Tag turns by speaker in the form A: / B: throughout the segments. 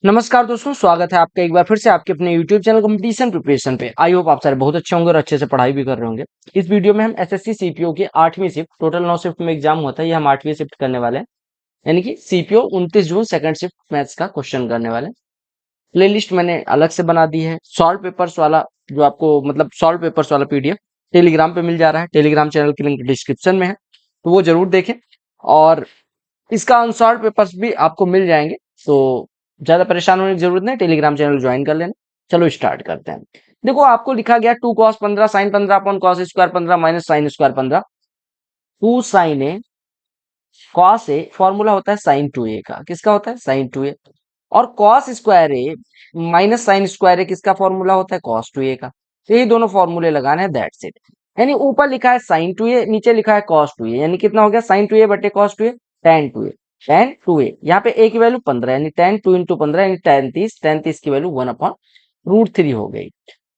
A: नमस्कार दोस्तों, स्वागत है आपका एक बार फिर से आपके अपने YouTube चैनल कंपटीशन प्रिपरेशन पे। आई होप आप सारे बहुत अच्छे होंगे और अच्छे से पढ़ाई भी कर रहे होंगे। इस वीडियो में हम एसएससी सीपीओ की 8वीं शिफ्ट, टोटल 9 शिफ्ट में एग्जाम हुआ था, ये हम 8वीं शिफ्ट करने वाले हैं। यानी कि सीपीओ 29 जून सेकंड शिफ्ट मैथ्स का क्वेश्चन करने वाले हैं। प्ले लिस्ट मैंने अलग से बना दी है। सॉल्व पेपर्स वाला जो आपको मतलब सॉल्व पेपर्स वाला पीडीएफ टेलीग्राम पे मिल जा रहा है। टेलीग्राम चैनल की लिंक डिस्क्रिप्शन में है, तो वो जरूर देखें। और इसका अनसॉल्व पेपर्स भी आपको मिल जाएंगे, तो ज्यादा परेशान होने की जरूरत नहीं, टेलीग्राम चैनल ज्वाइन कर लेना। चलो स्टार्ट करते हैं। देखो, आपको लिखा गया 2 cos 15 sin 15 upon cos square 15 minus sine square 15। 2 sin a cos a formula होता है sin 2a का। किसका होता है? sin 2a। और cos square a minus sine square a किसका फॉर्मूला होता है? cos 2a का। तो यही दोनों फॉर्मूले लगाने हैं, दैट्स इट। यानी ऊपर लिखा है sin 2a, नीचे लिखा है cos 2a, यानी कितना हो गया? sin 2a बटे cos 2a, tan 2a। tan 2a यहाँ पे a की वैल्यू 15, यानी tan 2 इंटू 15 यानी tan 30। tan 30 की वैल्यू 1 अपॉन रूट 3 हो गई।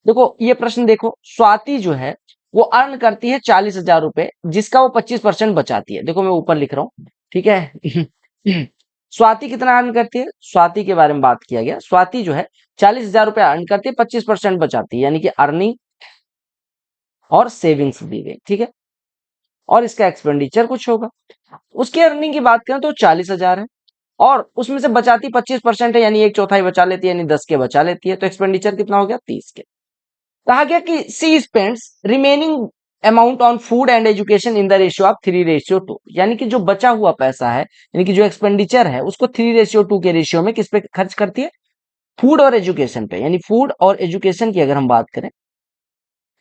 A: देखो ये प्रश्न देखो, स्वाति जो है वो अर्न करती है 40,000 रुपए, जिसका वो 25% बचाती है। देखो मैं ऊपर लिख रहा हूँ, ठीक है। स्वाति कितना अर्न करती है? स्वाति के बारे में बात किया गया। स्वाति जो है 40,000 रुपए अर्न करती है, 25% बचाती है, यानी कि अर्निंग और सेविंग्स दी गई, ठीक है। और इसका एक्सपेंडिचर कुछ होगा। उसकी अर्निंग की बात करें तो 40,000 है, और उसमें से बचाती 25% है, यानी एक चौथाई बचा लेती है, यानी 10 के बचा लेती है। तो एक्सपेंडिचर कितना हो गया? 30 के। कहा गया कि C spends remaining amount on food and education in the ratio of 3:2, यानी कि जो बचा हुआ पैसा है, यानी कि जो एक्सपेंडिचर है, उसको 3:2 के रेशियो में किस पे खर्च करती है? फूड और एजुकेशन पे। यानी फूड और एजुकेशन की अगर हम बात करें,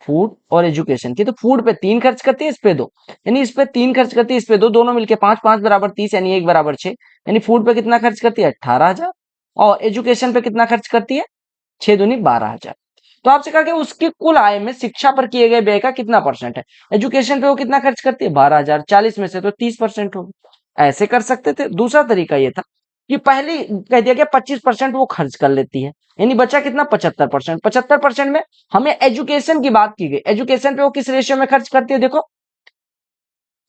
A: फूड और एजुकेशन की, तो फूड पे 3 खर्च करती है, इस पे 2। यानी इस पे 3 खर्च करती है, इस पे 2, दोनों मिलके 5, 5 बराबर 30, यानी 1 बराबर 6। यानी फूड पे कितना खर्च करती है? 18,000। और एजुकेशन पे कितना खर्च करती है? 6 दूनी 12,000। तो आपसे कहा कि उसकी कुल आय में शिक्षा पर किए गए व्यय का कितना परसेंट है? एजुकेशन पे वो कितना खर्च करती है? 12,000। 40 में से तो 30% होगी। ऐसे कर सकते थे। दूसरा तरीका ये था कि पहले कह दिया गया 25% वो खर्च कर लेती है, यानी बचा कितना? 75%। 75% में हमें एजुकेशन की बात की गई। एजुकेशन पे वो किस रेशियो में खर्च करती है? देखो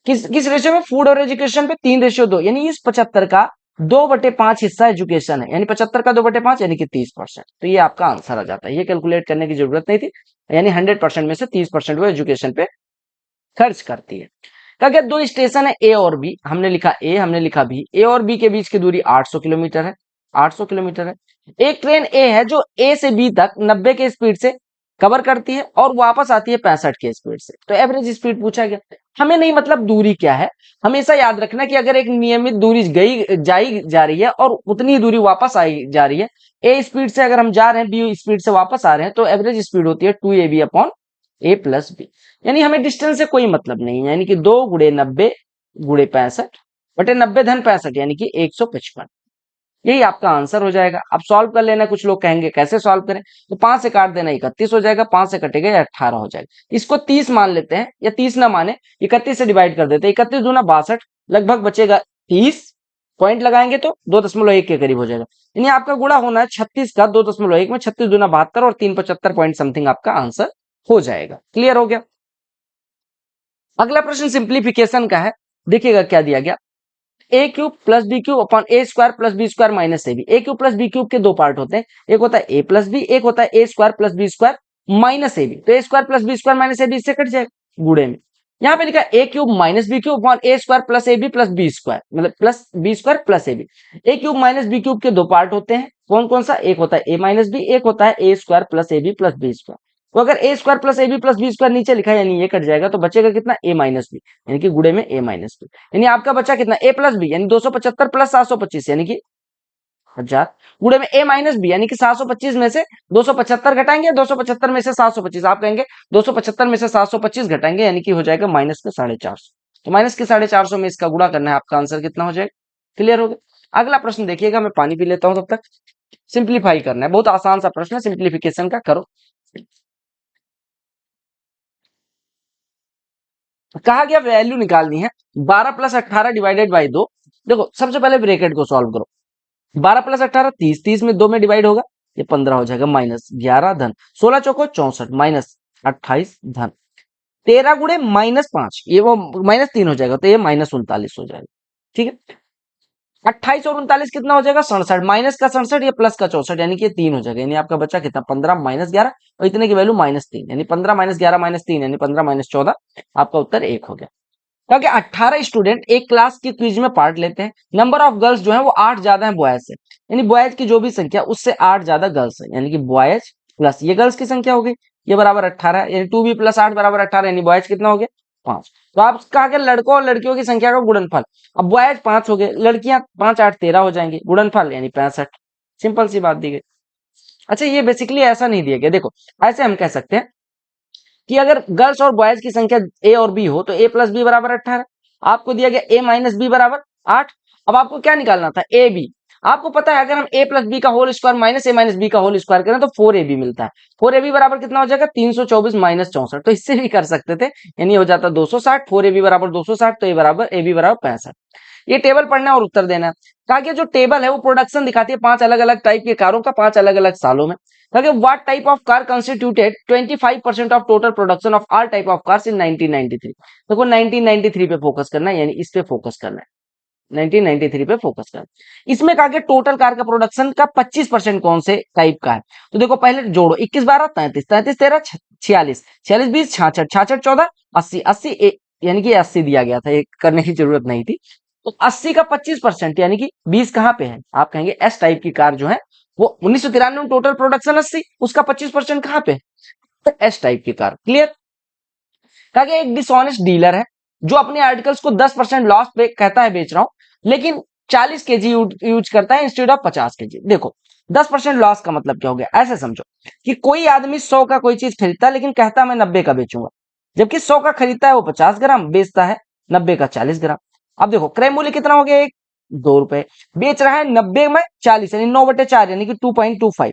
A: किस किस रेशियो में? फूड और एजुकेशन पे 3:2, यानी इस 75 का 2/5 हिस्सा एजुकेशन है, यानी 75 का 2/5 यानी कि 30%। तो ये आपका आंसर आ जाता है। ये कैलकुलेट करने की जरूरत नहीं थी, यानी 100% में से 30% वो एजुकेशन पे खर्च करती है। क्या क्या? 2 स्टेशन है ए और बी, हमने लिखा ए, हमने लिखा बी। ए और बी के बीच की दूरी 800 किलोमीटर है। 800 किलोमीटर है। एक ट्रेन ए है जो ए से बी तक 90 के स्पीड से कवर करती है और वापस आती है 65 के स्पीड से। तो एवरेज स्पीड पूछा गया। हमें नहीं मतलब दूरी क्या है, हमेशा याद रखना कि अगर एक नियमित दूरी गई जाई जा रही है और उतनी दूरी वापस आई जा रही है, ए स्पीड से अगर हम जा रहे हैं, बी स्पीड से वापस आ रहे हैं, तो एवरेज स्पीड होती है 2ab अपॉन ए प्लस बी। यानी हमें डिस्टेंस से कोई मतलब नहीं है, यानी कि 2 गुणे 90 गुणे 65 बटे 90 धन 65, यानी कि 155। यही आपका आंसर हो जाएगा। अब सॉल्व कर लेना। कुछ लोग कहेंगे कैसे सॉल्व करें, तो 5 से काट देना, 31 हो जाएगा। 5 से कटेगा या 18 हो जाएगा। इसको 30 मान लेते हैं, या 30 ना माने, 31 से डिवाइड कर देते हैं। 31 दूना 62, लगभग बचेगा 30। पॉइंट लगाएंगे तो 2.1 के करीब हो जाएगा। यानी आपका गुणा होना है 36 का 2.1 में। 36 दूना 72 और 375 पॉइंट समथिंग आपका आंसर हो जाएगा। क्लियर हो गया? अगला प्रश्न सिंप्लीफिकेशन का है। देखिएगा क्या दिया गया। A cube plus b cube upon a square plus b square minus a b. A cube plus b cube के 2 पार्ट होते हैं, एक होता है ए प्लस बी, एक होता है a square plus b square minus a b. तो a square plus b square minus a b इससे कट जाएगा गुणे में। यहाँ पे लिखा a cube minus b cube upon a square plus a b plus b square, मतलब plus b square plus a b. A cube minus b cube के 2 part होते हैं, कौन कौन सा? एक होता है ए माइनस बी, एक होता है a square plus a b plus b square. तो अगर a square plus a b plus b square नीचे लिखा है, यानी ये कट जाएगा, तो बचेगा कितना? ए माइनस बी, यानी कि गुणे में ए माइनस बी। यानी आपका बचा कितना? ए प्लस बी, यानी 275 प्लस 725, यानी कि 1000, गुणे में ए माइनस बी, यानी कि 725 में से 275 घटाएंगे, 275 में से 725। आप कहेंगे 275 में से 725 घटाएंगे, यानी कि हो जाएगा माइनस के 450। तो माइनस के 450 में इसका गुणा करना है, आपका आंसर कितना हो जाएगा? क्लियर हो गया? अगला प्रश्न देखिएगा, मैं पानी पी लेता हूं तब तक। सिंप्लीफाई करना है, बहुत आसान सा प्रश्न है, सिंप्लीफिकेशन का करो। कहा गया वैल्यू निकालनी है 12 प्लस 18 डिवाइडेड बाई 2। देखो सबसे पहले ब्रैकेट को सॉल्व करो। 12 प्लस 18 30, 30 में 2 में डिवाइड होगा, ये 15 हो जाएगा। माइनस 11 धन 16 चौको 64 माइनस 28 धन 13 गुणे माइनस 5, ये वो माइनस 3 हो जाएगा, तो ये माइनस 39 हो जाएगा। ठीक है। 28 और 39 कितना हो जाएगा 67, माइनस का 67 या प्लस का 64, यानी कि 3 हो जाएगा। यानी आपका बच्चा कितना 15 माइनस 11 और इतने की वैल्यू -3, यानी 15 माइनस 11 माइनस 3 यानी 15 माइनस 14, आपका उत्तर 1 हो गया। क्योंकि 18 स्टूडेंट एक क्लास की क्विज में पार्ट लेते हैं, नंबर ऑफ गर्ल्स जो है वो 8 ज्यादा है बॉयज से, यानी बॉयज की जो भी संख्या उससे 8 ज्यादा गर्ल्स है, यानी कि बॉयज प्लस ये गर्ल्स की संख्या हो गई, ये बराबर 18, यानी 2b प्लस 8 बराबर 18, यानी बॉयज कितना हो गया 5। तो आप कहा कि लड़कों और लड़कियों की संख्या का गुणनफल, अब बॉयज 5 हो गए, लड़कियां 5 8 13 हो जाएंगे, गुणनफल यानी 65। सिंपल सी बात दी गई। अच्छा ये बेसिकली ऐसा नहीं दिया गया, देखो ऐसे हम कह सकते हैं कि अगर गर्ल्स और बॉयज की संख्या ए और बी हो तो ए प्लस बी बराबर 18, आपको दिया गया ए माइनस बी बराबर 8। अब आपको क्या निकालना था ए बी, आपको पता है अगर हम ए प्लस बी का होल स्क्वायर माइनस ए माइनस बी का होल स्क्वायर करें तो 4ab मिलता है। 4ab बराबर कितना हो जाएगा 324 माइनस 64, तो इससे भी कर सकते थे, यानी हो जाता 260, 4ab बराबर 260, तो ए बराबर ए बी बराबर 65। ये टेबल पढ़ना और उत्तर देना है। कहा कि जो टेबल है वो प्रोडक्शन दिखाती है 5 अलग अलग टाइप के कारों का 5 अलग अलग सालों में। कहा कि what type of car constituted 25% of total production of all type of cars in 1993। देखो 1993 पे फोकस करना है, यानी इस पे फोकस करना है, 1993 पे फोकस करना है। इसमें कहा कि टोटल कार का प्रोडक्शन का 25% कौन से टाइप का है, तो देखो पहले जोड़ो 21 12 33, 33 13 46, 46 20 66, 66 14 80, 80 यानी कि 80 दिया गया था, ये करने की जरूरत नहीं थी। तो 80 का 25% यानी कि 20 कहां पे है, आप कहेंगे एस टाइप की कार जो है वो 1993 में टोटल प्रोडक्शन 80, उसका 25% कहां पे, तो एस टाइप की कार। क्लियर। कहा कि एक डिसऑनेस्ट डीलर है जो अपने आर्टिकल्स को 10% लॉस पे कहता है बेच रहा हूं, लेकिन 40 केजी यूज करता है इंस्टेड ऑफ 50 केजी। देखो 10% लॉस का मतलब क्या हो गया, ऐसे समझो कि कोई आदमी 100 का कोई चीज खरीदता है लेकिन कहता है मैं 90 का बेचूंगा, जबकि 100 का खरीदता है वो 50 ग्राम, बेचता है 90 का 40 ग्राम। अब देखो क्रय मूल्य कितना हो गया, एक 2 रुपए, बेच रहा है 90 में 40, यानी 9/4 यानी कि 2.25।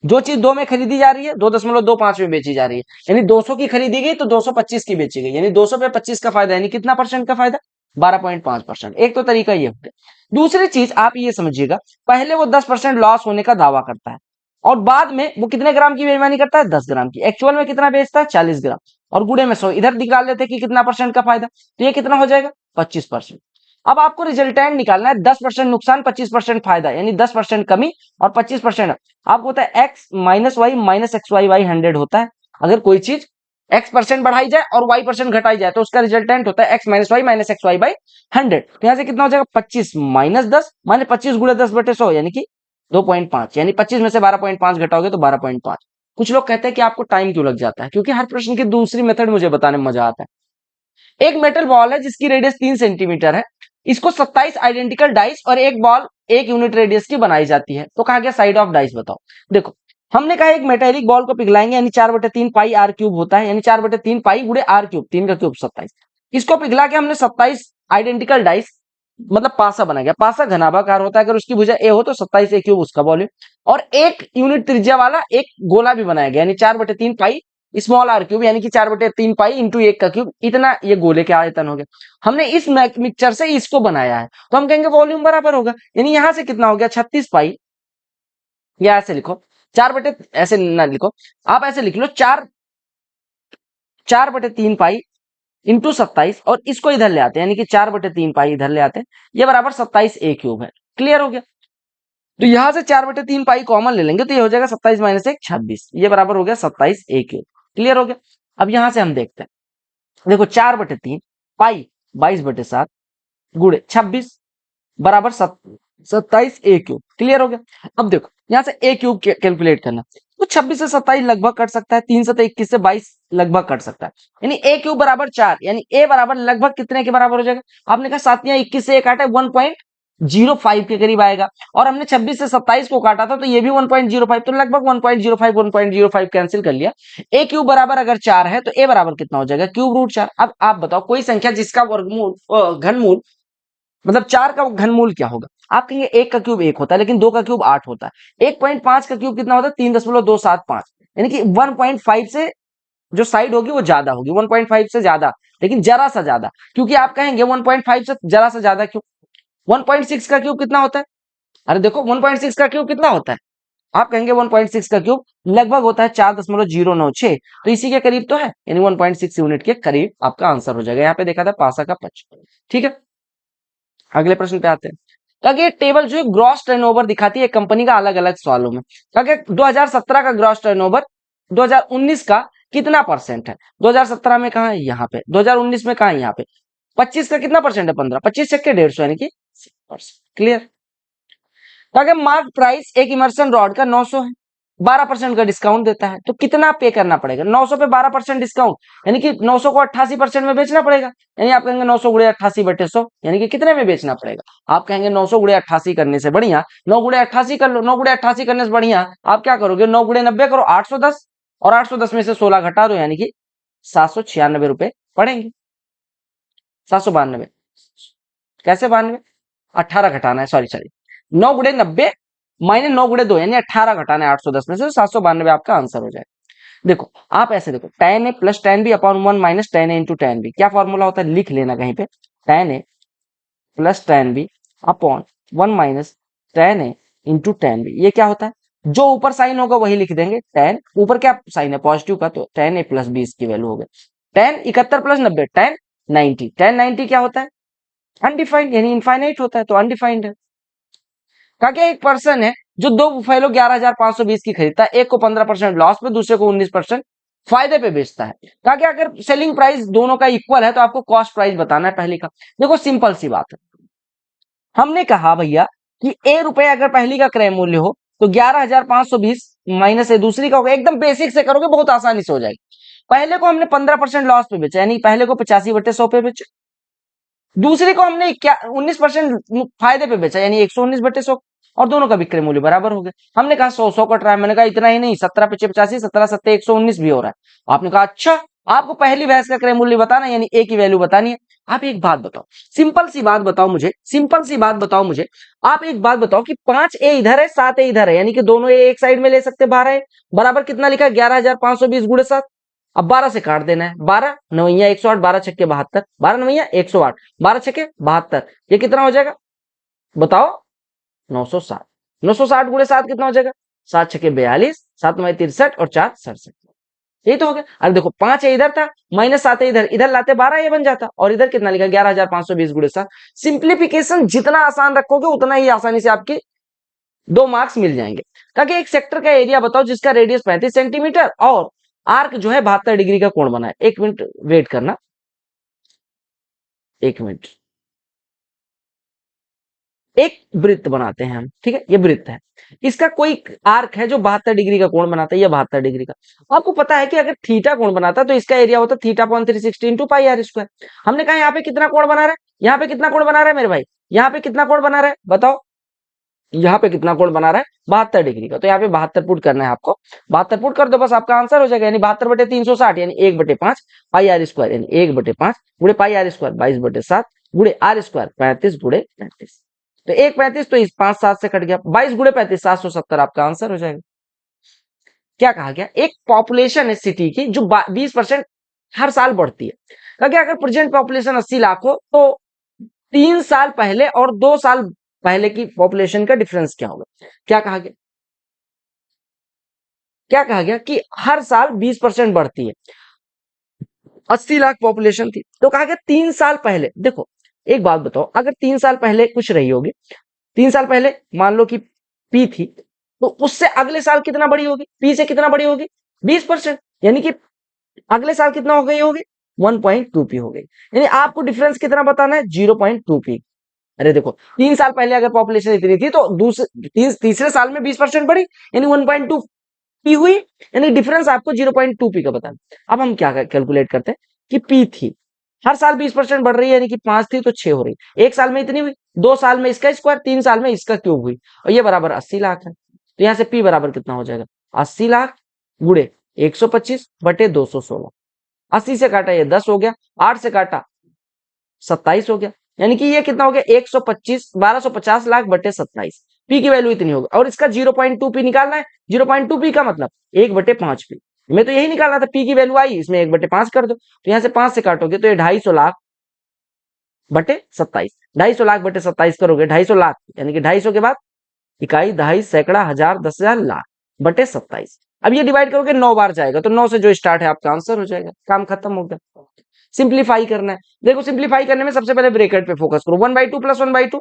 A: जो चीज 2 में खरीदी जा रही है 2.25 में बेची जा रही है, यानी 200 की खरीदी गई तो 225 की बेची गई, यानी 200 पे 25 का फायदा, यानी कितना परसेंट का फायदा 12.5%। एक तो तरीका ये होता है। दूसरी चीज आप ये समझिएगा, पहले वो 10% लॉस होने का दावा करता है और बाद में वो कितने ग्राम की बेईमानी करता है 10 ग्राम की, एक्चुअल में कितना बेचता है 40 ग्राम, और गुड़े में 100, इधर निकाल लेते कि कितना परसेंट का फायदा, तो ये कितना हो जाएगा 25%। अब आपको रिजल्टेंट निकालना है 10% नुकसान 25% फायदा, यानी 10% कमी और 25%। आपको होता है x minus y minus x y by 100 होता है। अगर कोई चीज x% बढ़ाई जाए और y% घटाई जाए तो उसका रिजल्टेंट होता है x minus y minus x y by 100। तो यहां से कितना हो जाएगा 25 माइनस 10 माने 25 गुणे 10/100, यानी कि 2.5, यानी 25 में से 12.5 घटाओगे तो 12.5। कुछ लोग कहते हैं कि आपको टाइम क्यों लग जाता है, क्योंकि हर प्रश्न की दूसरी मेथड मुझे बताने में मजा आता है। एक मेटल बॉल है जिसकी रेडियस 3 सेंटीमीटर है, इसको 27 आइडेंटिकल डाइस और एक बॉल 1 यूनिट रेडियस की बनाई जाती है, तो कहा गया साइड ऑफ डाइस बताओ। देखो हमने कहा एक मेटेलिक बॉल को पिघलाएंगे, यानी 4/3 पाई आर क्यूब होता है, यानी 4/3 पाई गुणे आर क्यूब, 3 का क्यूब 27। इसको पिघला के हमने 27 आइडेंटिकल डाइस मतलब पासा बना गया, पासा घनाभाकार होता है, अगर उसकी भुजा ए हो तो 27 ए क्यूब उसका वॉल्यूम, और 1 यूनिट त्रिज्या वाला एक गोला भी बनाया गया, यानी 4/3 पाई स्मॉल आर क्यूब, यानी कि 4/3 पाई इंटू 1 का क्यूब, इतना ये गोले के आयतन हो गया। हमने इस मिक्सचर से इसको बनाया है, तो हम कहेंगे वॉल्यूम बराबर होगा, यानी यहां से कितना हो गया 36 पाई, या ऐसे लिखो 4 ऐसे ना लिखो, आप ऐसे लिख लो 4/3 पाई इंटू 27, और इसको इधर ले आते हैं, यानी कि 4/3 पाई इधर ले आते हैं, ये बराबर 27 ए क्यूब है। क्लियर हो गया। तो यहां से 4/3 पाई कॉमन ले लेंगे तो ये हो जाएगा 27 माइनस 1 26, ये बराबर हो गया 27 ए क्यूब। क्लियर हो गया। अब यहां से हम देखते हैं, देखो 4/3 पाई 22/7 गुणे 26 बराबर 27 ए क्यूब। क्लियर हो गया। अब देखो यहां से ए क्यूब कैलकुलेट करना, तो 26 से 27 लगभग कट सकता है, 3 से 21 से 22 लगभग कट सकता है, यानी ए क्यूब बराबर 4, यानी ए बराबर लगभग कितने के बराबर हो जाएगा, आपने कहा 7 या 21 से 1 काटा 1.05 के करीब आएगा, और हमने 26 से 27 को काटा था तो ये भी 1.05, तो लगभग 1.05 कैंसिल कर लिया। ए क्यूब बराबर अगर 4 है तो ए बराबर कितना हो जाएगा क्यूब रूट 4। अब आप बताओ कोई संख्या जिसका वर्गमूल घनमूल मतलब 4 का घनमूल क्या होगा, आप कहेंगे 1 का क्यूब 1 होता है, लेकिन 2 का क्यूब 8 होता है, 1.5 का क्यूब कितना होता है 3.275, यानी कि 1.5 से जो साइड होगी वो ज्यादा होगी, 1.5 से ज्यादा, लेकिन जरा सा ज्यादा, क्योंकि आप कहेंगे 1.5 से जरा सा ज्यादा क्यों, 1.6 का क्यूब कितना होता है, अरे देखो 1.6 का क्यूब कितना होता है, आप कहेंगे 1.6 का क्यूब लगभग होता है 4.096, तो इसी के करीब तो है, यानी 1.6 यूनिट के करीब आपका आंसर हो जाएगा। यहाँ पे देखा था पासा का पच। ठीक है, अगले प्रश्न पे आते हैं। क्योंकि ये टेबल जो है ग्रॉस टर्नओवर दिखाती है कंपनी का अलग अलग सालों में। क्योंकि 2017 का ग्रॉस टर्नओवर 2019 का कितना परसेंट है, 2017 में कहा है यहाँ पे, 2019 में कहा है यहाँ पे, 25 का कितना परसेंट है 15, 25 चक्के 150 यानी कि 6%। क्लियर। अगर मार्क प्राइस एक इमर्सन रॉड का 900 है, 12% का डिस्काउंट देता है, तो कितना पे करना पड़ेगा, 900 पे 12% डिस्काउंट, यानी कि 900 को 88% में बेचना पड़ेगा। यानी आप कहेंगे 900 गुड़े 88/100 यानी कि कितने में बेचना पड़ेगा। आप कहेंगे 900 गुड़े 88 करने से बढ़िया 9 गुड़े 88 कर लो, 9 गुड़े 88 करने से बढ़िया आप क्या करोगे, 9 गुड़े 90 करो, 810, और 810 में से 16 घटा दो, यानी कि 796 रुपए पड़ेंगे। 792, कैसे 92, 18 घटाना है, सॉरी 9 गुड़े 90 माइनस 9 गुड़े 2 यानी 18 घटाना है 810 में से, 792 आपका आंसर हो जाएगा। देखो आप ऐसे देखो, tan a plus tan b upon 1 minus tan a into tan b, क्या फॉर्मूला होता है लिख लेना कहीं पे, tan a plus tan b upon 1 minus tan a into tan b। ये क्या होता है, जो ऊपर साइन होगा वही लिख देंगे, tan ऊपर क्या साइन है पॉजिटिव का, तो tan a प्लस b इसकी वैल्यू हो गई, tan 71 प्लस 90 tan 90, tan 90 क्या होता है अनडिफाइंड यानी इनफाइनाइट होता है, तो अनडिफाइंड है। क्या एक पर्सन है जो दो बुफेलो 11,520 की खरीदता है, एक को 15% लॉस पे, दूसरे को 19% फायदे पे बेचता है। क्या अगर सेलिंग प्राइस दोनों का इक्वल है तो आपको कॉस्ट प्राइस बताना है पहली का। देखो सिंपल सी बात है, हमने कहा भैया कि ए रुपए अगर पहली का क्रय मूल्य हो तो 11,520 माइनस ए दूसरी का होगा, एकदम बेसिक से करोगे बहुत आसानी से हो जाएगी। पहले को हमने 15% लॉस पे बेचा यानी पहले को 85/100 पे बेचा, दूसरे को हमने क्या 19% फायदे पे बेचा यानी 119/100, और दोनों का विक्रय मूल्य बराबर हो गया। हमने कहा 100 का ट्राई, मैंने कहा इतना ही नहीं, 17 × 85, 17 × 7 119 भी हो रहा है। आपने कहा अच्छा आपको पहली भैंस का क्रय मूल्य बताना यानी ए की वैल्यू बतानी है। आप एक बात बताओ, सिंपल सी बात बताओ मुझे, सिंपल सी बात बताओ मुझे, आप एक बात बताओ कि 5 ए इधर है 7 ए इधर है, यानी कि दोनों ए एक साइड में ले सकते, 12 है बराबर कितना लिखा है 11,520 गुणे 7। अब 12 से काट देना है, 12 नवैया 108, 12 छक्के 72, 12 नवैया 108, 12 छक्के 72, ये कितना हो जाएगा बताओ 960, 960 गुणे 7 कितना हो जाएगा 7 छक्के 42, 7 9 63 और 4 67, यही तो हो गया। अरे देखो 5 है इधर था माइनस 7 है इधर, इधर लाते 12 ये बन जाता, और इधर कितना लिखा 11,520 गुणे 7। सिंप्लीफिकेशन जितना आसान रखोगे उतना ही आसानी से आपके 2 मार्क्स मिल जाएंगे। ताकि एक सेक्टर का एरिया बताओ जिसका रेडियस 35 सेंटीमीटर और आर्क जो है 72 डिग्री का कोण बना है। एक मिनट वेट करना, एक मिनट, एक वृत्त बनाते हैं हम, ठीक है ये वृत्त है, इसका कोई आर्क है जो 72 डिग्री का कोण बनाता है, या 72 डिग्री का। आपको पता है कि अगर थीटा कोण बनाता है तो इसका एरिया होता है θ/360 इंटू पाई आर स्क्वायर। हमने कहा यहाँ पे कितना कोण बना रहा है, यहाँ पे कितना कोण बना रहा है मेरे भाई, यहाँ पे कितना कोण बना रहा है बताओ, यहाँ पे कितना कोण बना रहा है 72 डिग्री का, तो यहाँ पे 72 पुट करना है आपको, 72 पुट कर दो बस आपका आंसर हो जाएगा, यानी 72/360 यानी 1/5 पाई आर स्क्वायर, यानी 1/5 गुणे पाई आर स्क्वायर 22/7 गुणे आर स्क्वायर 35 गुणे 35, तो 1/35 तो इस 5 7 से कट गया, 22 गुणे 35 770 आपका आंसर हो जाएगा। क्या कहा गया, एक पॉपुलेशन है सिटी की जो 20% हर साल बढ़ती है। क्योंकि अगर प्रेजेंट पॉपुलेशन 80 लाख हो तो 3 साल पहले और 2 साल पहले की पॉपुलेशन का डिफरेंस क्या होगा। क्या कहा गया, क्या कहा गया कि हर साल 20% बढ़ती है, 80 लाख पॉपुलेशन थी तो कहा गया 3 साल पहले। देखो एक बात बताओ, अगर 3 साल पहले कुछ रही होगी, 3 साल पहले मान लो कि पी थी, तो उससे अगले साल कितना बड़ी होगी, पी से कितना बड़ी होगी 20%, यानी कि अगले साल कितना हो गई होगी 1.2 पी हो गई, यानी आपको डिफरेंस कितना बताना है 0.2 पी। अरे देखो 3 साल पहले अगर पॉपुलेशन इतनी थी तो तीसरे साल में 20% बढ़ी यानी 1.2 पी हुई, यानी डिफरेंस आपको 0.2 पी का बताना। अब हम क्या कैलकुलेट करते हैं कि पी थी हर साल 20% बढ़ रही है, यानी कि 5 थी तो 6 हो रही, एक साल में इतनी हुई, 2 साल में इसका स्क्वायर, 3 साल में इसका क्यूब हुई, और ये बराबर 80 लाख है। तो यहां से पी बराबर कितना हो जाएगा 80 लाख गुणे 125/216, 80 से काटा ये 10 हो गया, 8 से काटा 27 हो गया, यानी कि ये कितना हो गया 1250 लाख बटे 27, पी की वैल्यू इतनी होगी, और इसका 0.2 पी निकालना है। 0.2 पी का मतलब 1/5 पी, मैं तो यही निकालना था, पी की वैल्यू आई इसमें 1/5 कर दो, तो यहां से 5 से काटोगे तो ये 250 लाख बटे 27, 250 लाख बटे 27 करोगे 250 लाख यानी कि 250 के बाद इकाई दहाई सैकड़ा हजार 10,000 लाख बटे 27। अब ये डिवाइड करोगे 9 बार जाएगा, तो 9 से जो स्टार्ट है आपका आंसर हो जाएगा, काम खत्म हो गया। सिंप्लीफाई करना है, देखो सिंप्लीफाई करने में सबसे पहले ब्रैकेट पे फोकस करो, 1/2 + 1/2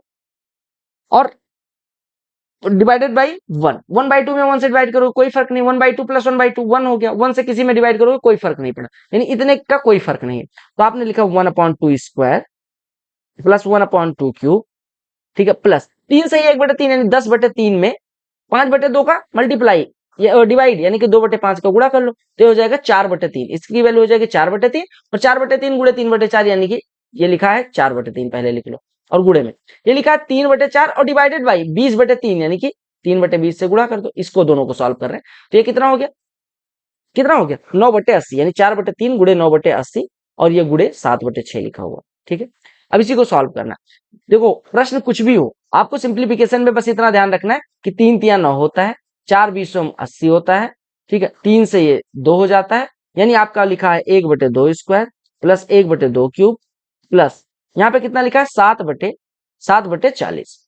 A: और डिवाइडेड बाई 1, 1/2 में 1 से डिवाइड करोगे कोई फर्क नहीं, 1/2 प्लस 1/2 1 हो गया, 1 से किसी में डिवाइड करोगे कोई फर्क नहीं पड़ा, यानी इतने का कोई फर्क नहीं है। तो आपने लिखा 1/2 स्क्वायर प्लस 1/2 क्यूब, ठीक है, प्लस 3 से 1/3 यानी 10/3 में 5/2 का मल्टीप्लाई या डिवाइड यानी कि 2/5 का गुणा कर लो, तो हो जाएगा 4/3, इसकी वैल्यू हो जाएगी 4/3, और 4/3 गुणे 3/4 यानी कि ये लिखा है 4/3, पहले लिख लो, और गुणे में ये लिखा है 3/4 और डिवाइडेड बाई 20/3 यानी कि 3/20 से गुणा कर दो, इसको दोनों को सॉल्व कर रहे हैं, तो ये कितना हो गया, कितना हो गया 9/80, यानी 4/3 गुणे 9/80, और ये गुणे 7/6 लिखा हुआ, ठीक है। अब इसी को सॉल्व करना, देखो प्रश्न कुछ भी हो, आपको सिंप्लीफिकेशन में बस इतना ध्यान रखना है कि 3 × 9 होता है, 4 × 20 80 होता है, ठीक है, 3 से ये 2 हो जाता है, यानी आपका लिखा है 1/2 स्क्वायर प्लस 1/2 क्यूब प्लस यहाँ पे कितना लिखा है 7/40।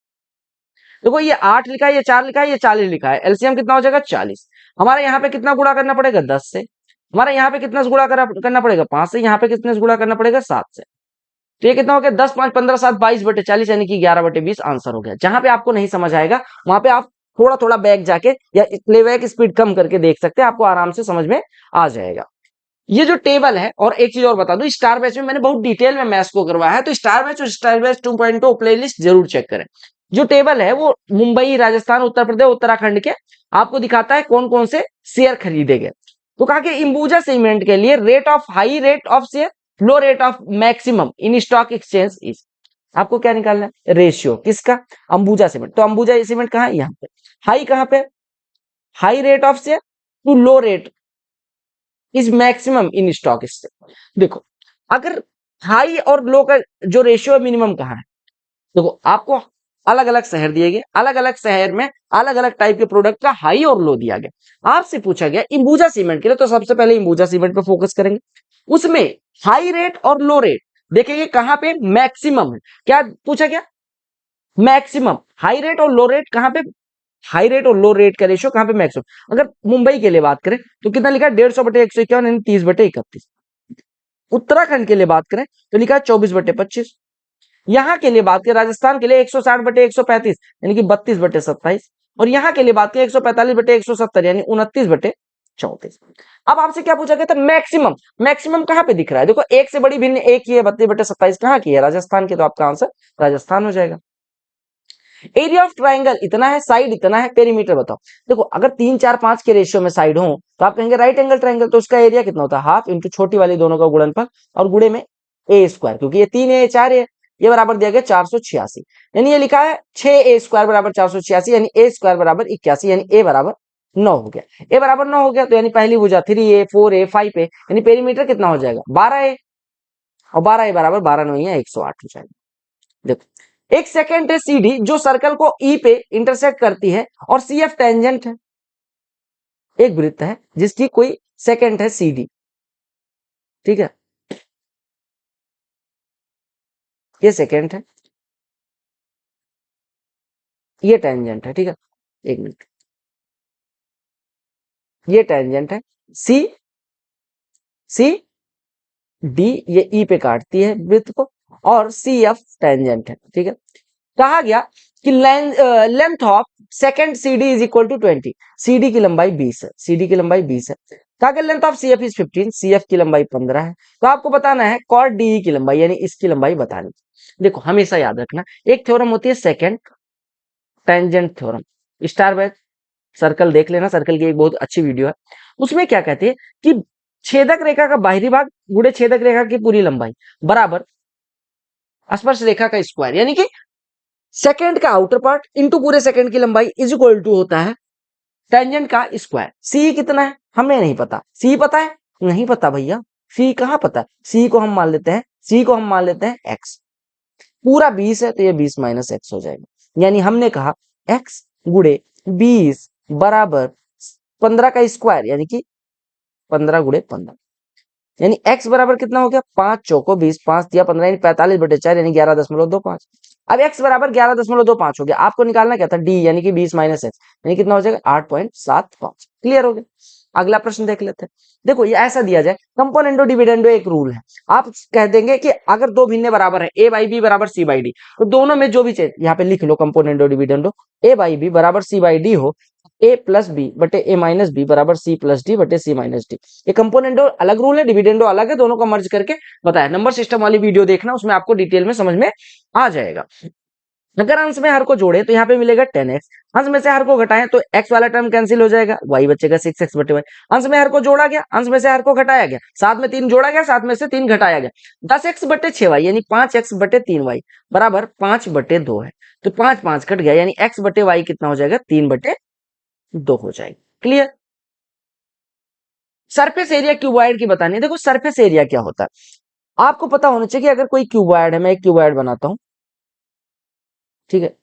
A: देखो ये 8 लिखा है, ये 4 लिखा है, ये 40 लिखा है, एलसीएम कितना हो जाएगा 40। हमारे यहाँ पे कितना गुणा करना पड़ेगा 10 से, हमारे यहाँ पे कितना गुणा करना पड़ेगा 5 से, यहाँ पे कितने से गुणा करना पड़ेगा 7 से, तो ये कितना हो गया 10 5 15 7 22/40 यानी कि 11/20 आंसर हो गया। जहां पे आपको नहीं समझ आएगा वहां पे आप थोड़ा थोड़ा बैक जाके या प्लेबैक स्पीड कम करके देख सकते हैं, आपको आराम से समझ में आ जाएगा। ये जो टेबल है, और एक चीज और बता दूं, स्टार बैच में मैंने बहुत डिटेल में मैथ्स को करवाया है, तो स्टार बैच और स्टार बैच 2.0 प्लेलिस्ट जरूर चेक करें। जो टेबल है वो मुंबई, राजस्थान, उत्तर प्रदेश, उत्तराखंड के आपको दिखाता है कौन कौन से शेयर खरीदे गए। तो कहा कि अंबुजा सीमेंट के लिए rate of high rate of share, low rate of maximum in stock exchange is, आपको क्या निकालना है रेशियो किसका, अंबुजा सीमेंट। तो अंबुजा सीमेंट कहां है, यहाँ पे। हाई कहां पे, high rate of share to low rate is maximum in stock exchange. देखो अगर हाई और लो का जो रेशियो है मिनिमम कहां है, देखो आपको अलग अलग शहर दिए गए, अलग अलग शहर में अलग अलग टाइप के प्रोडक्ट का हाई और लो दिया गया, आपसे पूछा गया अंबुजा सीमेंट के लिए, तो सबसे पहले अंबुजा सीमेंट पे फोकस करेंगे। उसमें हाई रेट और लो रेट देखेंगे कहां पे मैक्सिमम है, क्या पूछा गया मैक्सिमम, हाई रेट और लो रेट कहां पे, हाई रेट और लो रेट का रेशियो कहां पे मैक्सिमम। अगर मुंबई के लिए बात करें तो कितना लिखा है 150/151 यानी 30/31। उत्तराखंड के लिए बात करें तो लिखा है 24/25। यहां के लिए बात करें राजस्थान के लिए 160/135 यानी कि 32/27, और यहां के लिए बात करें 145/170 यानी 29/34। अब आपसे क्या पूछा गया था मैक्सिमम, मैक्सिमम कहां पे दिख रहा है, देखो एक से बड़ी भिन्न एक ही है 32/27, कहां की है राजस्थान की, तो आपका आंसर राजस्थान हो जाएगा। एरिया ऑफ ट्राइंगल इतना है, साइड इतना है, पेरीमीटर बताओ। देखो अगर 3 4 5 के रेशियो में साइड हो तो आप कहेंगे राइट एंगल ट्राइंगल, तो उसका एरिया कितना होता है हाफ इंटू छोटी वाली दोनों का गुणनफल और गुणे में ए स्क्वायर, क्योंकि ये 3 है ये 4 है, ये बराबर दिया गया 486, यानी ये लिखा है 6a स्क्वायर बराबर 486, यानी a स्क्वायर बराबर 81, यानी a बराबर 9 हो गया। a बराबर 9 हो गया तो यानी पहली भुजा 3a 4a 5a, यानी पेरीमीटर कितना हो जाएगा 12a, और 12a बराबर 12 9 है 108 हो जाएगा। देखो एक सेकंड है CD जो सर्कल को E पे इंटरसेक्ट करती है, और CF टेंजेंट है, एक वृत्त है जिसकी कोई सेकंड है CD, ठीक है, ये सेकंड है, ये टेंजेंट है, ठीक है, एक मिनट, ये टेंजेंट है सी डी, ये ई पे काटती है वृत्त को, और CF टेंजेंट है, ठीक है। कहा गया कि length of second CD is equal to 20, CD की लंबाई 20 है, CD की लंबाई 20 है। कहा गया length of CF is 15, CF की लंबाई 15 है, तो आपको बताना है कॉर्ड DE की लंबाई, यानी इसकी लंबाई बतानी। देखो हमेशा याद रखना एक थ्योरम होती है second tangent theorem, star batch circle देख लेना, सर्कल की एक बहुत अच्छी वीडियो है, उसमें क्या कहते हैं कि छेदक रेखा का बाहरी भाग गुणे छेदक रेखा की पूरी लंबाई बराबर स्पर्श रेखा का स्क्वायर, यानी कि सेकंड का आउटर पार्ट इंटू पूरे सेकंड की लंबाई इज इक्वल टू होता है टेंजेंट का स्क्वायर। सी कितना है हमें नहीं पता, सी पता है नहीं पता भैया, सी कहां पता है, सी को हम मान लेते हैं, सी को हम मान लेते हैं एक्स, पूरा 20 है तो ये 20 माइनस एक्स हो जाएगा, यानी हमने कहा एक्स गुणे 20 बराबर 15 का स्क्वायर, यानी कि 15 गुणे 15, यानी x बराबर कितना हो गया 5 चौको 20, 5 दिया 15 यानी 45/4 यानी 11.25। अब x बराबर 11.25 हो गया, आपको निकालना क्या था d यानी कि 20 माइनस एक्स, यानी कितना हो जाएगा 8.75। क्लियर हो गया। अगला प्रश्न देख लेते हैं। देखो ये ऐसा दिया जाए, कंपोनेंडो डिविडेंडो एक रूल है। आप कह देंगे कि अगर दो भिन्ने बराबर है, ए बाई बी बराबर सी बाई डी, तो दोनों में जो भी चीज, यहाँ पे लिख लो componendo dividendo, a by b बराबर सी बाई डी हो, ए प्लस बी बटे ए माइनस बी बराबर सी प्लस डी बटे सी माइनस डी। ये कंपोनेंडो अलग रूल है, डिविडेंडो अलग है, दोनों को मर्ज करके बताया। नंबर सिस्टम वाली वीडियो देखना, उसमें आपको डिटेल में समझ में आ जाएगा। अगर अंश में हर को जोड़े तो यहाँ पे मिलेगा 10x, अंश में से हर को घटाएं तो x वाला टर्म कैंसिल हो जाएगा, y बचेगा 6x बटे y। अंश में हर को जोड़ा गया, अंश में से हर को घटाया गया, साथ में 3 जोड़ा गया, साथ में से 3 घटाया गया, 10x बटे 6y यानी 5x बटे 3y बराबर 5 बटे 2 है। तो 5 5 कट गया, यानी x बटे y कितना हो जाएगा, 3 बटे 2 हो जाएगा। क्लियर। सरफेस एरिया क्यूबॉइड की बतानी है। देखो सरफेस एरिया क्या होता है आपको पता होना चाहिए कि अगर कोई क्यूबॉइड है, मैं एक क्यूबॉइड बनाता हूं, ठीक है,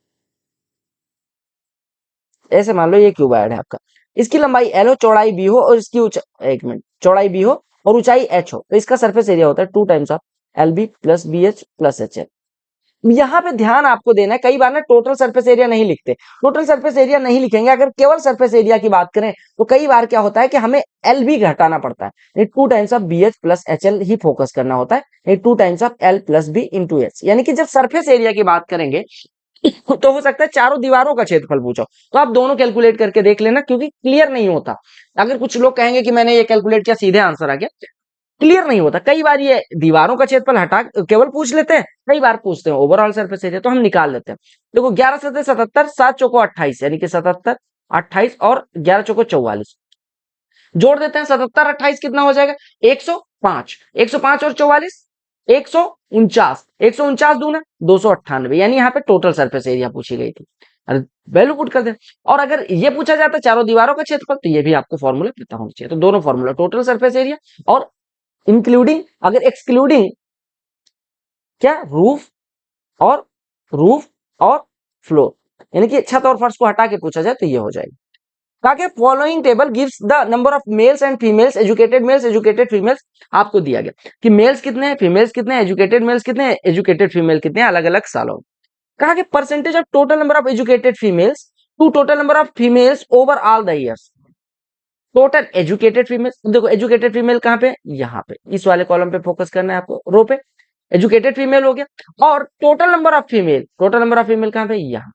A: ऐसे मान लो ये क्यूबॉइड है आपका, इसकी लंबाई एल हो, चौड़ाई बी हो और इसकी एक मिनट, चौड़ाई बी हो और ऊंचाई एच हो, तो इसका सरफेस एरिया होता है 2 times of l b plus b h plus h l. यहाँ पे ध्यान आपको देना है, कई बार ना टोटल सरफेस एरिया नहीं लिखते, टोटल सरफेस एरिया नहीं लिखेंगे, अगर केवल सरफेस एरिया की बात करें तो कई बार क्या होता है कि हमें एल भी घटाना पड़ता है, 2 times of b h plus h l ही फोकस करना होता है, 2 times of l plus b into h. यानी कि जब सरफेस एरिया की बात करेंगे तो हो सकता है चारों दीवारों का क्षेत्रफल पूछो, तो आप दोनों कैलकुलेट करके देख लेना, क्योंकि क्लियर नहीं होता। अगर कुछ लोग कहेंगे कि मैंने ये कैलकुलेट किया सीधे आंसर आ गया, क्लियर नहीं होता। कई बार ये दीवारों का क्षेत्रफल हटा केवल पूछ लेते हैं, कई बार पूछते हैं ओवरऑल सरफेस एरिया, तो हम निकाल लेते हैं। देखो 11 सतह 77, 7 चौको 28, यानी कि 77 28 और 11 चौको 44, जोड़ देते हैं 77 28 कितना हो जाएगा, 105, 105 और 44 149, 149 दूना 298, यानी यहाँ पे टोटल सरफेस एरिया पूछी गई थी। अरे वैल्यू पुट कर दे। और अगर ये पूछा जाता है चारों दीवारों का क्षेत्रफल, तो ये भी आपको फॉर्मूला पता होना चाहिए। तो दोनों फॉर्मूला, टोटल सरफेस एरिया और इंक्लूडिंग, अगर एक्सक्लूडिंग क्या, और रूफ और फ्लोर, यानी कि छत और फर्श को हटा के पूछा जाए तो ये हो जाएगा। कहा कि following table gives the number of males and females, educated males educated females, आपको दिया गया कि मेल्स कितने हैं, फीमेल्स कितने हैं, एजुकेटेड मेल्स कितने हैं, एजुकेटेड फीमेल कितने हैं, अलग अलग सालों। कहा कि percentage of total number of educated females to total number of females over all the years, total educated female. देखो एजुकेटेड फीमेल कहाँ पे, यहाँ पे इस वाले कॉलम पे फोकस करना है आपको, रो पे एजुकेटेड फीमेल हो गया, और total number of female, total number of female कहाँ पे, यहाँ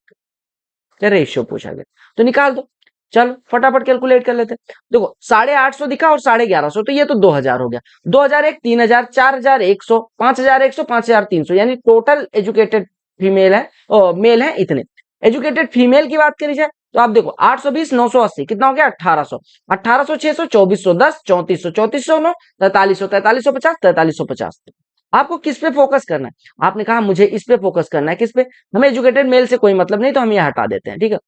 A: पे रेशियो पूछा गया, तो निकाल दो। चलो फटाफट कैलकुलेट कर लेते हैं। देखो 850 दिखा और 1150, तो ये तो 2000 हो गया, 2001 3000 4100 5100 5300, यानी टोटल एजुकेटेड फीमेल है मेल है इतने। एजुकेटेड फीमेल की बात करी जाए तो आप देखो 820 980 कितना हो गया, 1800, 1800 600 2400 10 3400 3400 9 4300 4350 4350। आपको किस पे फोकस करना है, आपने कहा मुझे इस पे फोकस करना है, किस पे, हमें एजुकेटेड मेल से कोई मतलब नहीं, तो हम ये हटा देते हैं, ठीक है,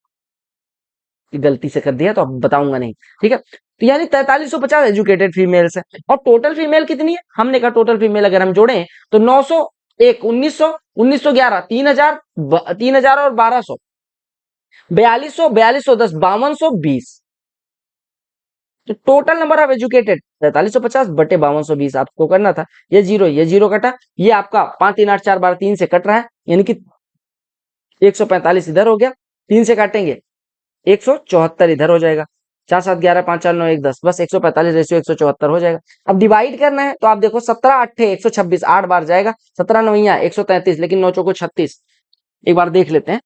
A: गलती से कर दिया तो अब बताऊंगा नहीं, ठीक है। तो यानी 4350 एजुकेटेड फीमेल्स है, और टोटल फीमेल कितनी है, हमने कहा टोटल फीमेल अगर हम जोड़े तो 901 1900 1911 3000 3000 और 1200 4200 4210 5220, तो टोटल नंबर ऑफ एजुकेटेड 4350 बटे 5220 आपको करना था। ये जीरो कटा, ये आपका 5 3 8 4 12 3 से कट रहा है, यानी कि 145 इधर हो गया, 3 से काटेंगे 174 इधर हो जाएगा, 4 7 11 5 4 9 1 10, बस 145 रेशियो 174 हो जाएगा। अब डिवाइड करना है तो आप देखो 17 8 126, 8 बार जाएगा, 17 9 133, लेकिन 9 चौको 36। एक बार देख लेते हैं,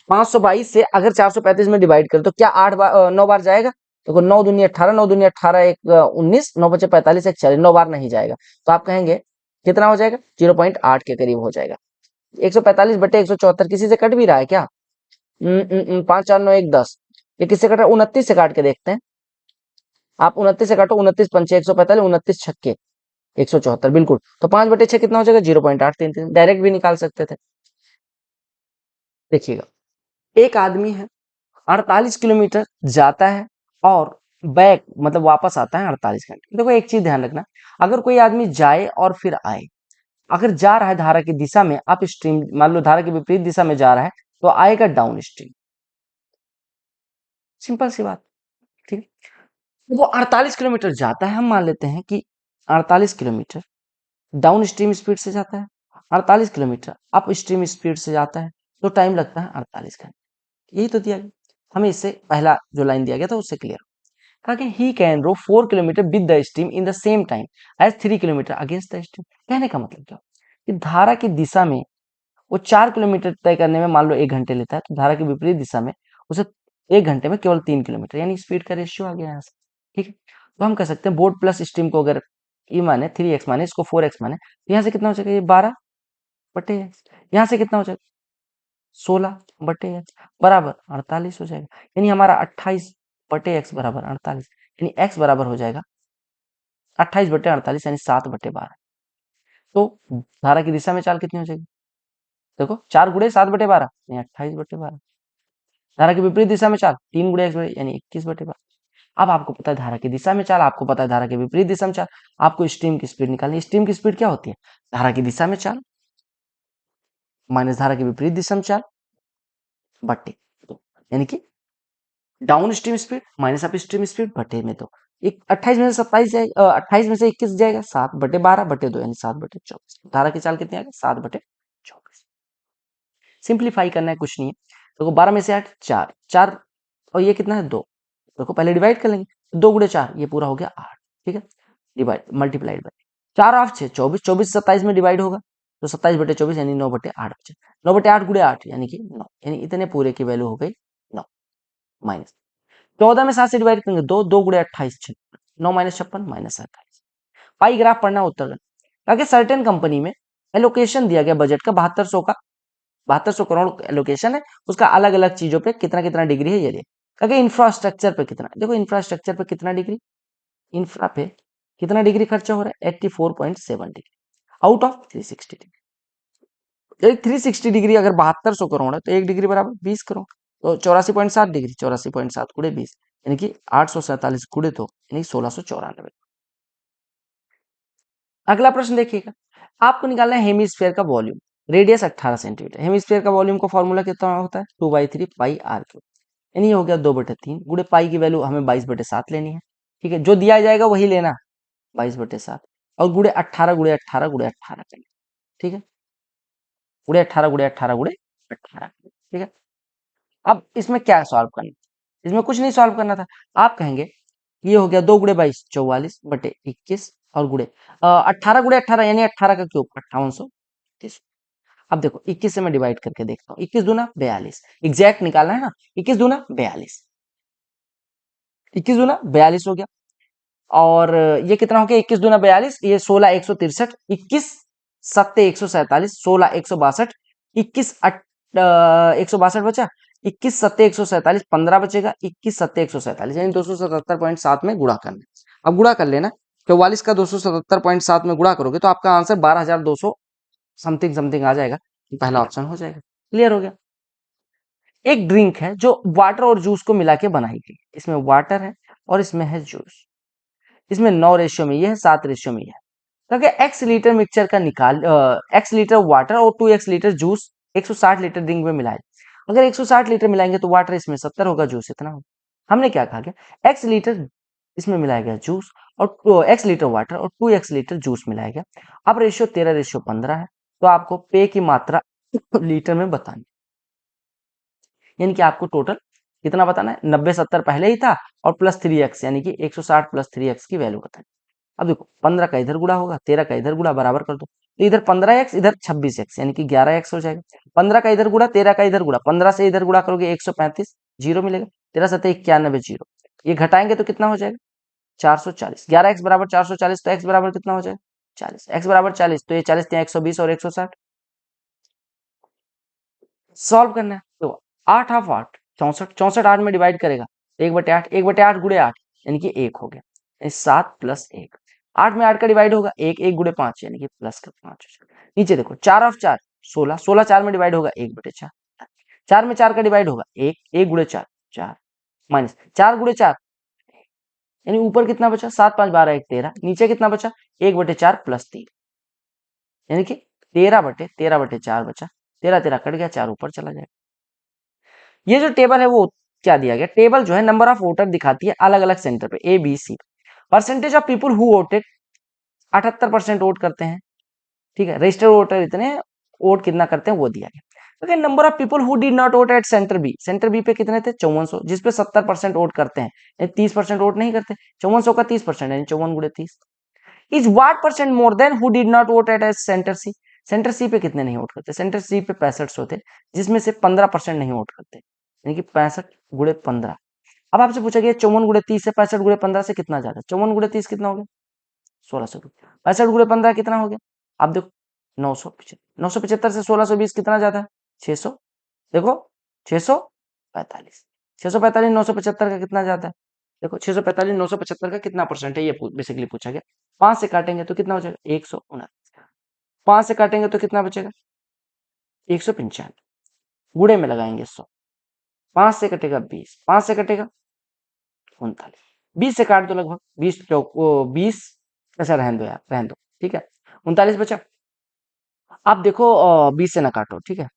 A: 522 से अगर 435 में डिवाइड करें तो क्या 8 बार 9 बार जाएगा, देखो 9 दूनी 18, 9 दूनी 18 1 19, 9 बचे 45 1 40, 9 बार नहीं जाएगा, तो आप कहेंगे कितना हो जाएगा, 0.8 के करीब हो जाएगा। 145 बटे 174 किसी से कट भी रहा है क्या, 5 4 9 1 10, ये किससे कट रहा है, 29 से काट के देखते हैं। आप 29 से काटो, 29 पंचे 145, 29 छक्के 174, बिल्कुल। तो 5 बटे 6 कितना हो जाएगा, 0.833, डायरेक्ट भी निकाल सकते थे। देखिएगा, एक आदमी है 48 किलोमीटर जाता है और बैक मतलब वापस आता है 48 घंटे। देखो एक चीज ध्यान रखना, अगर कोई आदमी जाए और फिर आए, अगर जा रहा है धारा की दिशा में, अप स्ट्रीम मान लो धारा की विपरीत दिशा में जा रहा है, तो आएगा डाउन स्ट्रीम, सिंपल सी बात, ठीक है। वो 48 किलोमीटर जाता है, हम मान लेते हैं कि 48 किलोमीटर डाउन स्ट्रीम स्पीड से जाता है, 48 किलोमीटर अप स्ट्रीम स्पीड से जाता है, तो टाइम लगता है 48 घंटे। यही तो दिया गया हमें, इससे पहला जो लाइन दिया गया था उससे क्लियर। कहा कि he can row 4 kilometre with the stream in the same time as 3 kilometre against the stream. कहने का मतलब क्या कि धारा की दिशा में वो 4 किलोमीटर तय करने में मान लो 1 घंटे लेता है, तो धारा की विपरीत दिशा में उसे 1 घंटे में केवल 3 किलोमीटर, यानी स्पीड का रेशियो आ गया यहाँ से। ठीक है, तो हम कह सकते हैं बोर्ड प्लस स्टीम को अगर ई माने 3x माने, इसको 4x माने, तो यहाँ से कितना हो जाएगा, ये 12/x। यहाँ से कितना हो जाएगा, 16/x बराबर 48 हो जाएगा। यानी हमारा 28/x बराबर 48, यानी x बराबर हो जाएगा 28/48 यानी 7/12। तो धारा की दिशा में चाल कितनी हो जाएगी, देखो 4 × 7/12 यानी 28/12। धारा की विपरीत दिशा में चाल 3 × x यानी 21/12। अब आपको पता है धारा की दिशा में चाल, आपको पता है धारा के विपरीत दिशा में चाल, आपको स्ट्रीम की स्पीड निकालनी। स्ट्रीम की स्पीड क्या होती है, धारा की दिशा में चाल माइनस धारा की विपरीत दिशा में चाल बट्टे 2, यानी कि down stream speed minus up stream speed बटे में 2। एक 28 में से 27 जाएगा, 28 में से 21 जाएगा, 7/12/2 यानी 7/24। धारा की चाल कितनी आ गई, 7/24। सिंप्लीफाई करना है, कुछ नहीं है। देखो 12 में से 8 4 4 और ये कितना है 2। देखो पहले डिवाइड कर लेंगे, 2 × 4 ये पूरा हो गया 8। ठीक है, डिवाइड मल्टीप्लाइड बाय 4 8 6 24, 24 27 में डिवाइड होगा तो 27/24 यानी 9/8 बचे। 9/8 × 8 यानी कि 9, यानी इतने पूरे की वैल्यू हो गई 9 माइनस 14 में 7 से डिवाइड करेंगे 2 2 × 28 56, 9 - 56 -48। पाई ग्राफ पढ़ना उत्तर गण। ताकि सर्टेन कंपनी में एलोकेशन दिया गया बजट का 7200 करोड़ एलोकेशन है, उसका अलग अलग चीजों पे कितना कितना डिग्री है ये देखिए। ताकि इंफ्रास्ट्रक्चर पे कितना, देखो इंफ्रास्ट्रक्चर पे कितना डिग्री, इंफ्रा पे कितना डिग्री खर्चा हो रहा है 84.7 डिग्री आउट ऑफ 360 डिग्री। एक 360 डिग्री अगर 7200 करोड़ है तो 1 डिग्री बराबर 20 करोड़, तो 84.7 डिग्री, 84.7 × 20 यानी कि 847 × 2 यानी 1694। अगला प्रश्न देखिएगा, आपको निकालना है हेमिस्फीयर का वॉल्यूम, रेडियस 18 सेंटीमीटर। हेमिस्फीयर का वॉल्यूम का फॉर्मूला कितना होता है, 2/3 पाई आर क्यूब, यानी ये हो गया 2/3 गुणे पाई की वैल्यू हमें 22/7 लेनी है। ठीक है, जो दिया जाएगा वही लेना, 22/7 और गुणे 18 × 18 × 18 करना। ठीक है, गुणे 18 × 18 × 18। ठीक है, अब इसमें क्या सॉल्व करना, इसमें कुछ नहीं सॉल्व करना था। आप कहेंगे ये हो गया 2 × 22 44/21 और गुणे 18 × 18 यानी 18 का क्यूब 5830। अब देखो 21 से मैं डिवाइड करके देखता हूँ, 21 दूना 42, एग्जैक्ट निकालना है ना, 21 दूना 42, 21 दूना 42 हो गया। और ये कितना हो गया, 21 दूना 42, ये 16 163, 21 7 147, 16 162, 21 162 बचा, 21 7 147 15 बचेगा, 21 7 147 यानी 277.7 में गुणा करना। अब गुणा कर लेना, 44 का 277.7 में गुणा करोगे तो आपका आंसर 12,200 समथिंग समथिंग आ जाएगा। पहला ऑप्शन हो जाएगा, क्लियर हो गया। एक ड्रिंक है जो वाटर और जूस को मिला के बनाई गई, इसमें वाटर है और इसमें है जूस, इसमें 9 रेशियो में ये है, 7 रेशियो में ये है। क्योंकि x लीटर मिक्सचर का निकाल, x लीटर वाटर और 2x litre juice 160 litre drink में मिलाए। अगर 160 लीटर मिलाएंगे तो वाटर इसमें 70 होगा, जूस इतना होगा। हमने क्या कहा गया, x लीटर इसमें मिलाया गया जूस और x लीटर वाटर और 2x लीटर जूस मिलाया गया। अब रेशियो 13:15 है, तो आपको पेय की मात्रा लीटर में बतानी, यानी कि आपको टोटल कितना बताना है, 90 70 पहले ही था और प्लस 3x यानी कि 160 प्लस 3x की वैल्यू बतानी। अब देखो 15 का इधर गुणा होगा, 13 का इधर गुणा, बराबर कर दो, तो इधर 15x इधर 26x यानी कि 11x हो जाएगा। 15 का इधर गुणा, 13 का इधर गुणा, 15 से इधर गुणा करोगे 135, जीरो मिलेगा, 13 7 91 जीरो, ये घटाएंगे तो कितना हो जाएगा 440, 11x बराबर 440, तो x बराबर कितना हो जाएगा 40, x बराबर 40, तो ये 40 ત્યાં 120 और 160 सॉल्व करना है। तो 8 ऑफ 8 64, 64 8 में डिवाइड करेगा 1/8, 1/8 गुणे 8 यानी कि 1 हो गया, यानी 7 प्लस 1, 8 में 8 का डिवाइड होगा 1, 1 गुणे 5 यानी कि प्लस का 5 हो जाएगा। नीचे देखो 4 ऑफ 4 16, 16 4 में डिवाइड होगा 1/4, 4 में 4 का डिवाइड होगा 1, 1 गुणे 4 4 माइनस 4 गुणे 4 यानी ऊपर कितना बचा 7 5 12 1 13, नीचे कितना बचा 1/4 प्लस 3 यानी कि 13/4 बचा, 13 13 कट गया, 4 ऊपर चला जाएगा। ये जो टेबल है वो क्या दिया गया, टेबल जो है नंबर ऑफ वोटर दिखाती है अलग अलग सेंटर पे A B C. Percentage of people who voted 78% vote करते हैं, ठीक है, रजिस्टर्ड वोटर इतने वोट कितना करते हैं वो दिया गया। Okay, number of people who did not vote at centre B पे कितने थे? 5400, जिसपे 70% वोट करते हैं, 30% वोट नहीं करते। 5400 का 30% यानी 54 गुणे 30 is what percent more than who did not vote at centre C. Centre C पे कितने नहीं वोट करते? सेंटर सी पे 6500 थे, जिसमें से 15% नहीं वोट करते, यानी कि 65 गुणे 15। अब आपसे पूछा गया 54 गुणे 30 से 65 गुणे 15 से कितना ज्यादा? 54 गुणे 30 कितना हो गया? 1600। 65 गुणे 15 कितना हो गया? आप देखो 975। 975 से 1620 कितना ज्यादा है? 600। देखो 645। 645 975 का कितना ज्यादा है? देखो 645 975 का कितना परसेंट है, ये बेसिकली पूछा गया। 5 से काटेंगे तो कितना हो जाएगा? 129। 5 से काटेंगे तो कितना बचेगा? 195। गुणे में लगाएंगे 100। 5 से कटेगा 20, 5 से कटेगा 39, 20 से काट दो लगभग 20 चौक वो 20। ऐसा रहने दो यार, रहने दो, ठीक है। 39 बचा। आप देखो 20 से ना काटो, ठीक है।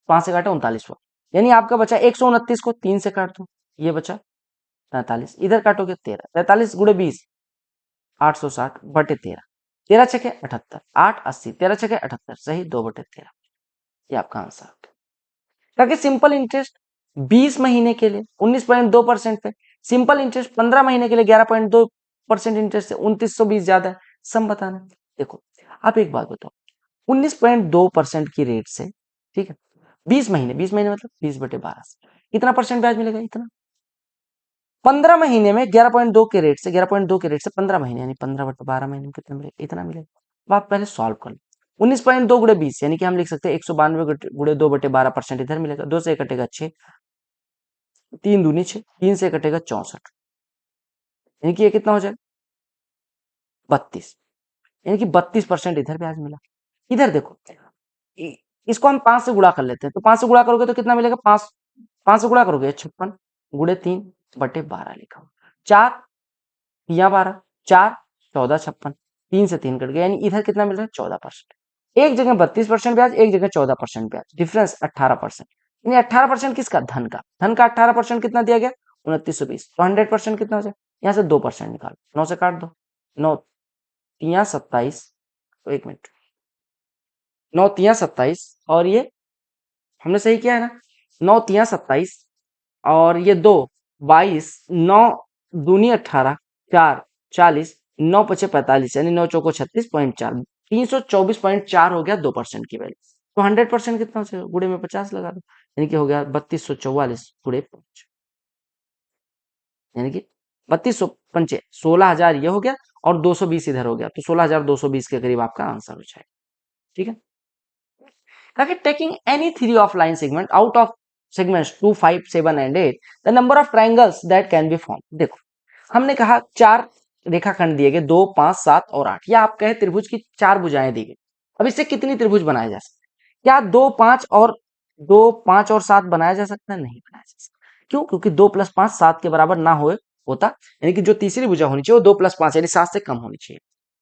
A: 5 से काटो 39 हुआ, यानी आपका बचा 129 को 3 से काट दो, ये बचा 43। इधर काटोगे 13। 43 गुणे 20 860 बटे 13। 13 छके 78, 8 80, 13 छके 78, सही 2/13। ये आपका आंसर है। ताकि सिंपल इंटरेस्ट 20 महीने के लिए 19.2% पे, सिंपल इंटरेस्ट 15 महीने के लिए 11.2% इंटरेस्ट से 2920 ज्यादा है। सम बताना। देखो आप एक बात बताओ, 19.2% की रेट से, ठीक है, 20 महीने मतलब 20/12 से कितना परसेंट ब्याज मिलेगा? इतना। 15 महीने में 11.2 के रेट से 11.2 के रेट से 15 महीने यानी 15/12 महीने में कितना मिलेगा? इतना मिलेगा। अब आप पहले सॉल्व कर लो। 19.2 गुणे 20 यानी कि हम लिख सकते हैं 192 गुणे 2/12% इधर मिलेगा। 2 से कटेगा 6, 3 दूनी 6, 3 से कटेगा 64, यानी कि ये कितना हो जाएगा? 32, यानी कि 32% इधर ब्याज मिला। इधर देखो, इसको हम 5 से गुणा कर लेते हैं, तो 5 से गुणा करोगे तो कितना मिलेगा? 5 से गुणा करोगे 56 गुणे 3/12 लिखा। 4 या 12, 4 14 56, 3 से 3 कट गया, यानी इधर कितना मिल रहा है? 14%। एक जगह 32% ब्याज, एक जगह 14% ब्याज, डिफरेंस 18%। यानी 18% किसका? धन का। धन का 18% कितना दिया गया? 2920। तो 100% कितना हो जाए? यहाँ से 2% निकालो, 9 से काट दो, 9 तिया 27, तो 1 मिनट, 9 तिया 27 और ये हमने सही किया है ना? 9 तिया 27 और ये 2 22, 9 दूनी 18, 4 40, 9 पचे 45, यानी 9 चौको 36.4, 324.4 हो गया 2% की वैल्यू। तो 100% कितना हो जाएगा? गुणे में 50 लगा दो, यानी कि हो गया 3244 गुणे 5, यानी कि 32 पंचे 16,000 ये हो गया और 220 इधर हो गया, तो 16,220 के करीब आपका आंसर हो जाएगा। ठीक है, ताकि taking any three of line segment out of segments 2, 5, 7 and 8 the number of triangles that can be form. देखो हमने कहा 4 रेखाखंड दिए गए, 2, 5, 7 और 8, या आप कहे त्रिभुज की 4 भुजाएं दी गई। अब इससे कितनी त्रिभुज बनाए जा सकते? क्या 2, 5 और 7 बनाया जा सकता है? नहीं बनाया जा सकता। क्यों? क्योंकि 2 + 5 7 के बराबर ना हो होता, यानी कि जो तीसरी भुजा होनी चाहिए वो 2 + 5 यानी 7 से कम होनी चाहिए।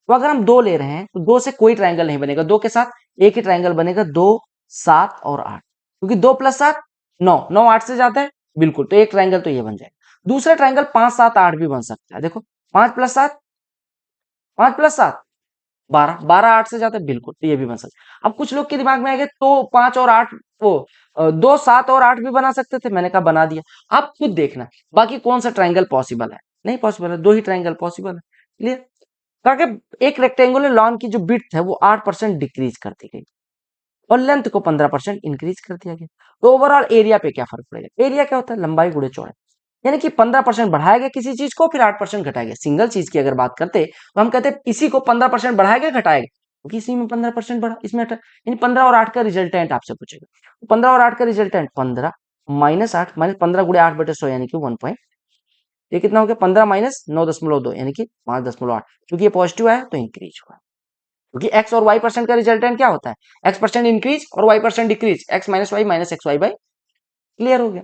A: तो अगर हम 2 ले रहे हैं तो 2 से कोई ट्राइंगल नहीं बनेगा, 2 के साथ एक ही ट्राइंगल बनेगा, 2, 7 और 8, क्योंकि 2 + 7 9, 9 8 से जाता है बिल्कुल, तो एक ट्राइंगल तो ये बन जाएगा। दूसरा ट्राइंगल 5, 7, 8 भी बन सकता है। देखो 5 + 7, 5 + 7 12, 12 8 से जाता है बिल्कुल, तो ये भी बन सकता है। अब कुछ लोग के दिमाग में आएगा तो 5 और 8 वो 2, 7 और 8 भी बना सकते थे, मैंने कहा बना दिया। आप खुद देखना बाकी कौन सा ट्राइंगल पॉसिबल है। नहीं पॉसिबल है, 2 ही ट्राइंगल पॉसिबल है। क्लियर? ताकि एक रेक्टेंगुलर लॉन की जो विड्थ है वो 8% डिक्रीज कर दी गई और लेंथ को 15% इंक्रीज कर दिया गया। तो ओवरऑल एरिया पे क्या फर्क पड़ेगा? एरिया क्या होता है? लंबाई गुणे चौड़ाई, यानी कि 15% बढ़ाया गया किसी चीज को, फिर 8% घटाया गया। सिंगल चीज की अगर बात करते तो हम कहते इसी को 15% बढ़ाया गया घटाया गया, क्योंकि इसी में 15% बढ़ा, इसमें यानी 15 और 8 का रिजल्टेंट आपसे पूछेगा। तो 15 और 8 का रिजल्टेंट 15 -8 -15 गुणे 8/100 यानी कि 1 पॉइंट, ये कितना हो गया? 15 - 9.2 यानी कि 5.8, क्योंकि ये पॉजिटिव आया तो इंक्रीज हुआ। क्योंकि एक्स और वाई परसेंट का रिजल्टेंट क्या होता है? x% इंक्रीज और y% decrease, x - y - xy by. Clear हो गया?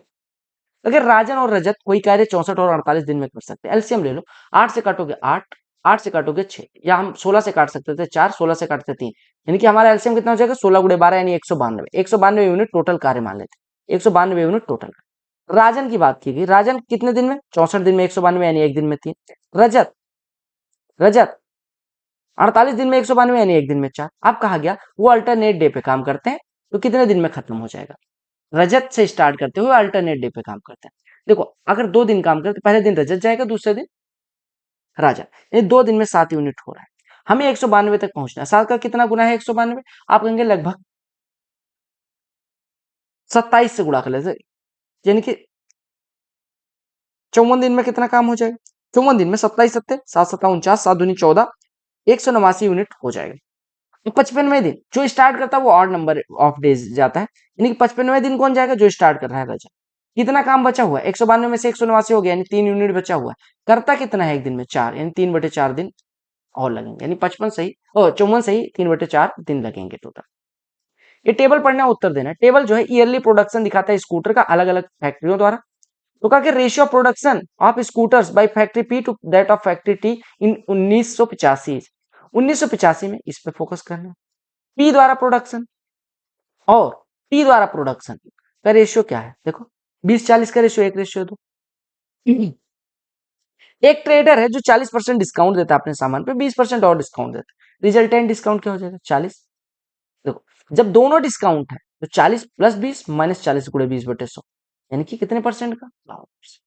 A: अगर राजन और रजत कोई कार्य 64 और 48 दिन में कर सकते हैं, एलसीएम ले लो। 8 से काटोगे 8, 8 से काटोगे 6, या हम 16 से काट सकते थे 4, 16 से काटते 3, यानी कि हमारा एलसीएम कितना हो जाएगा? 16 गुणे 12 यानी 192। 192 यूनिट टोटल कार्य मान लेते, 192 यूनिट टोटल। राजन की बात की गई, राजन कितने दिन में? 64 दिन में 192 यानी एक दिन में 3। रजत रजत 48 दिन में 192 यानी एक दिन में 4। अब कहा गया वो अल्टरनेट डे पे काम करते हैं, तो कितने दिन में खत्म हो जाएगा? रजत से स्टार्ट करते हुए अल्टरनेट डे पे काम करते हैं। देखो अगर 2 दिन काम करते, पहले दिन रजत जाएगा, दूसरे दिन राजा, ये 2 दिन में 7 यूनिट हो रहा है। हमें 192 तक पहुंचना है। 7 का कितना गुना है 192? आप कहेंगे लगभग 27 से गुणा कर लेते, यानी कि 54 दिन में कितना काम हो जाएगा? 54 दिन में 27 सत्ते 7 7 49, 7 दूनी 14, 189 यूनिट हो जाएगा। तो 55वें दिन जो स्टार्ट करता है वो ऑड नंबर ऑफ डेज जाता है, यानी कि 55वें दिन कौन जाएगा? जो स्टार्ट कर रहा है रजा। कितना काम बचा हुआ है? 192 में से 189 हो गया, यानी 3 यूनिट बचा हुआ है। करता कितना है एक दिन में? 4, यानी 3/4 दिन और लगेंगे, यानी 55 सही और 54 सही, 3/4 दिन लगेंगे टोटल। ये टेबल पढ़ना, उत्तर देना है। टेबल जो है ईयरली प्रोडक्शन दिखाता है स्कूटर का अलग अलग फैक्ट्रियों द्वारा। तो कहा कि ratio production of scooters by factory P to that of factory T in 1985। 1985 में इस पे फोकस करना है। पी द्वारा प्रोडक्शन और टी द्वारा प्रोडक्शन का रेशियो क्या है? देखो 20-40 का रेशियो 1:2। एक ट्रेडर है जो 40% डिस्काउंट देता है अपने सामान पे, 20% और डिस्काउंट देता है। रिजल्टेंट डिस्काउंट क्या हो जाएगा? 40। देखो जब दोनों डिस्काउंट है तो 40 + 20 - 40 × 20/100, यानी कि कितने परसेंट का? 12%।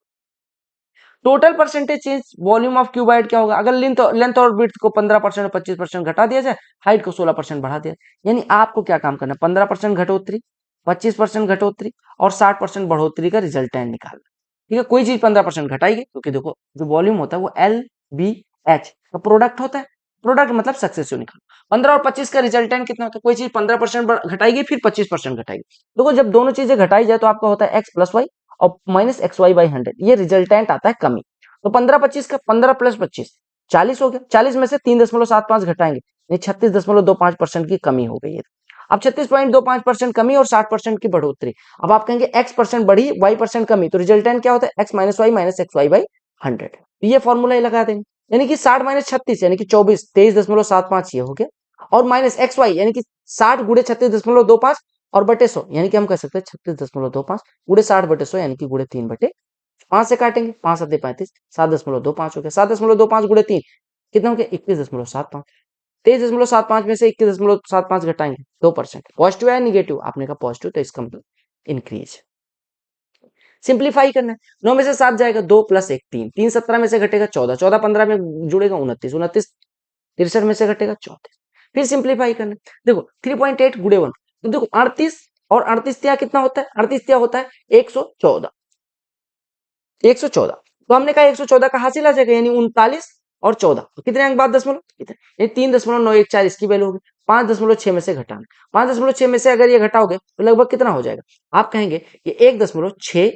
A: Total percentage change volume of cuboid क्या होगा? अगर लेंथ और विड्थ को 15% और 25% घटा दिया जाए, हाइट को 16% बढ़ा दिया, यानी आपको क्या काम करना है? 15% घटोतरी, 25% घटोतरी और 60% बढ़ोतरी का रिजल्टेंट निकालना। ठीक है, कोई चीज 15% घटाएगी क्योंकि देखो जो वॉल्यूम होता है वो LBH का प्रोडक्ट होता है। प्रोडक्ट मतलब सक्सेसिव निकालो। 15 और 25 का रिजल्टेंट कितना होता है? कोई चीज 15% घटाएगी फिर 25% घटाएगी। देखो जब दोनों चीजें घटाई जाए तो आपका होता है x + y और -xy/100, ये रिजल्टेंट आता है कमी। तो 15-25 का 15 + 25 40 हो गया। 40 में से 3.75 घटाएंगे, ये 36.25% की कमी हो गई है। अब 36.25% कमी और 60% की बढ़ोतरी। अब आप कहेंगे x% बढ़ी, y% कमी, तो रिजल्टेंट क्या होता है? x - y - xy/100। ये फॉर्मूला ही लगा देंगे, यानी कि 60 - 36 यानी कि 24, 23.75 ये हो गया, और -xy यानी कि 60 × 36.25 और बटे 100, यानी कि हम कह सकते हैं 36.25 × 60/100 यानी कि × 3/5 से काटेंगे। 5 7 35, 7.25 हो गया। 7.25 × 3 कितना हो गया? 21.75। 23.75 में से 21.75 घटाएंगे 2%। पॉजिटिव है निगेटिव? आपने कहा पॉजिटिव, तो इसका मतलब इंक्रीज। सिंप्लीफाई करना है। 9 में से 7 जाएगा, 2 + 1 3, 3 17 में से घटेगा 14, 14 15 में जुड़ेगा 29, 29 63 में से घटेगा 34। फिर सिंप्लीफाई करना है। देखो 3.8 × 1, तो देखो 38 और 38 कितना होता है? 38 होता है 114। 114, तो हमने कहा 114 का हासिल आ जाएगा, यानी 39 और 14, तो कितने अंक बाद दशमलव? ये 3.914 इसकी वैल्यू होगी। 5.6 में से घटाना, 5.6 में से अगर ये घटाओगे तो लगभग कितना हो जाएगा? आप कहेंगे ये 1.6,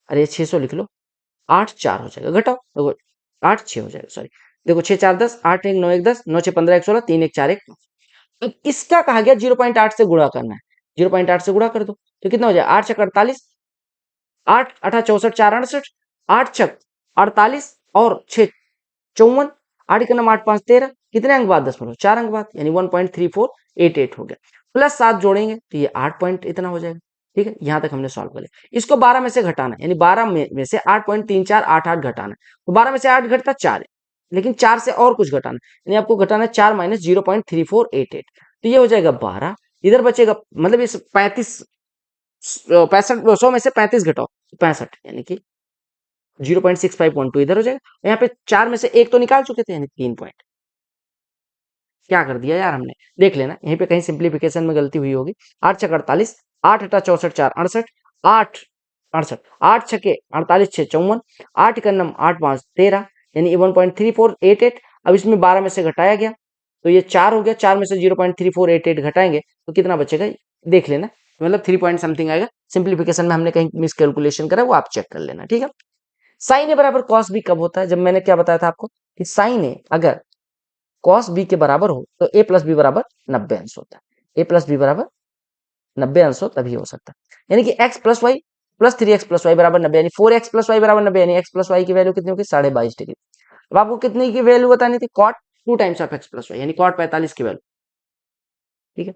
A: अरे 600 लिख लो, 8 4 हो जाएगा। घटाओ, देखो 8 6 हो जाएगा, सॉरी। देखो 6 4 10, 8 1 9 1 10, 9 6 15 1 16, 3 1 4 1 5। अब इसका कहा गया 0.8 से गुणा करना है, 0.8 से गुणा कर दो तो कितना हो जाएगा? 8 6 48, 8 8 64 4 68, 8 6 48 और 6 54, 8 का 8 5 13, कितने अंक बाद? दशमलव 4 अंक बाद, यानी 1.3488 हो गया। प्लस 7 जोड़ेंगे तो ये 8 पॉइंट इतना हो जाएगा। ठीक है, यहां तक हमने सॉल्व कर लिया। इसको 12 में से घटाना है, यानी 12 में से 8.3488 घटाना है, तो 12 में से 8 घटता 4 है, लेकिन 4 से और कुछ घटाना है, यानी आपको घटाना है 4 - 0.3488, तो ये हो जाएगा 12। इधर बचेगा, मतलब इस 35 65 100 में से 35 घटाओ 65, यानी कि 0.6512 इधर हो जाएगा। यहाँ पे 4 में से 1 तो निकाल चुके थे, यानी 3 पॉइंट। क्या कर दिया यार हमने, देख लेना यहीं पे कहीं सिंप्लीफिकेशन में गलती हुई होगी। 8 6 48, 8 8 64 4 68, 8 68, 8 6 48 6 54, 8 का 8 5 13, यानी 1.3488। अब इसमें 12 में से घटाया गया तो ये 4 हो गया, 4 में से 0.3488 घटाएंगे तो कितना बचेगा? देख लेना, मतलब 3 पॉइंट समथिंग आएगा। सिंप्लीफिकेशन में हमने कहीं मिस कैलकुलेशन करा, वो आप चेक कर लेना। ठीक है, साइन ए बराबर कॉस बी कब होता है? जब मैंने क्या बताया था आपको कि साइन ए अगर कॉस बी के बराबर हो तो a + b बराबर 90 अंश होता है। a + b बराबर 90 अंश हो तभी हो सकता है, यानी कि x + y + 3x + y बराबर 90, यानी 4x + y बराबर 90, यानी x + y की वैल्यू कितनी होगी? 22.5 डिग्री। अब आपको कितनी की वैल्यू बतानी थी? cot 2 times of x + y, यानी cot 45 की वैल्यू। ठीक है,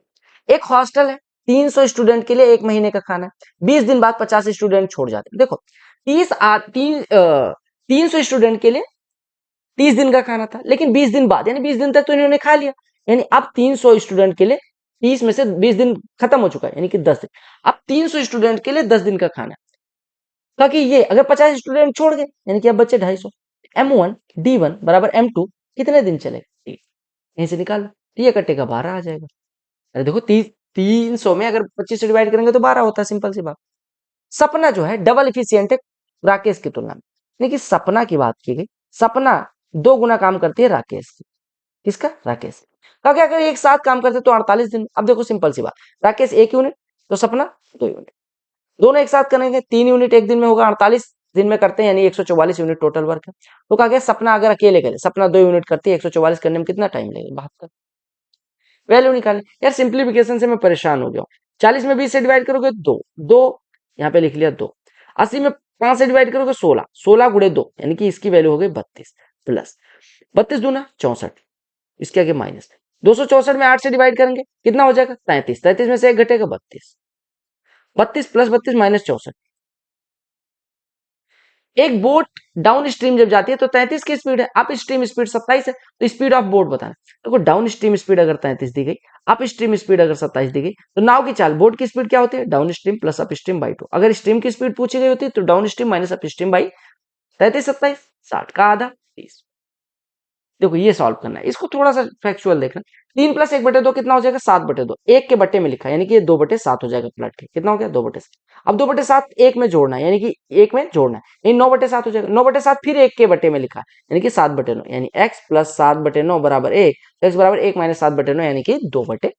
A: एक हॉस्टल है, 300 स्टूडेंट के लिए 1 महीने का खाना है। 20 दिन बाद 50 स्टूडेंट छोड़ जाते हैं। देखो 300 स्टूडेंट के लिए 30 दिन का खाना था, लेकिन 20 दिन बाद, यानी 20 दिन तक तो इन्होंने खा लिया, यानी अब 300 स्टूडेंट के लिए 30 में से 20 दिन खत्म हो चुका है, यानी कि 10 दिन। अब 300 स्टूडेंट के लिए 10 दिन का खाना है। ताकि ये अगर 50 स्टूडेंट छोड़ गए, यानी कि अब बच्चे 250, M1 D1 बराबर M2 कितने दिन चलेगा, यहीं से निकाल लो। ये कटेगा 12 आ जाएगा। अरे देखो 300 में अगर 25 से डिवाइड करेंगे तो 12 होता है, सिंपल सी बात। सपना जो है डबल इफिशियंट है राकेश की तुलना में, लेकिन सपना की बात की गई, सपना 2 गुना काम करती है राकेश की। किसका? राकेश। क्योंकि अगर एक साथ काम करते तो 48 दिन। अब देखो सिंपल सी बात, राकेश 1 यूनिट तो सपना 2 यूनिट, दोनों एक साथ करेंगे 3 यूनिट एक दिन में होगा, 48 दिन में करते हैं, यानी 144 यूनिट टोटल वर्क है। तो कहा गया सपना अगर अकेले करे, सपना 2 यूनिट करती है, 144 करने में कितना टाइम लगेगा? 72। वैल्यू निकालें यार, सिंप्लीफिकेशन से मैं परेशान हो गया हूँ। 40 में 20 से डिवाइड करोगे 2 2, यहाँ पे लिख लिया 2। 80 में 5 से डिवाइड करोगे 16 16 गुणे 2, यानी कि इसकी वैल्यू हो गई 32 प्लस 32 दूना 64, इसके आगे माइनस 264 में 8 से डिवाइड करेंगे कितना हो जाएगा? 33 33 में से 1 घटेगा 32 32 प्लस 32 माइनस 64। एक बोट डाउन स्ट्रीम जब जाती है तो 33 की स्पीड है, अप स्ट्रीम स्पीड 27 है, तो स्पीड ऑफ बोट बताना। देखो डाउन स्ट्रीम स्पीड अगर 33 दी गई, अप स्ट्रीम स्पीड अगर 27 दी गई, तो नाव की चाल बोट की स्पीड क्या होती है? Down stream plus up stream by 2। अगर स्ट्रीम की स्पीड पूछी गई होती तो down stream minus up stream by 33 27 60 का आधा 30। देखो ये सॉल्व करना है, इसको थोड़ा सा फैक्चुअल देखना। 3 प्लस 1/2 कितना हो जाएगा? 7/2। एक के बट्टे में लिखा, यानी कि ये 2/7 हो जाएगा पलट के। कितना हो गया? 2/7। अब 2/7 एक में जोड़ना है, यानी कि एक में जोड़ना है, यानी 9/7 हो जाएगा। 9/7 फिर एक के बट्टे में लिखा, यानी कि 7/9, यानी x प्लस 7/9 बराबर 1, x बराबर 1 माइनस 7/9, यानी कि 2/।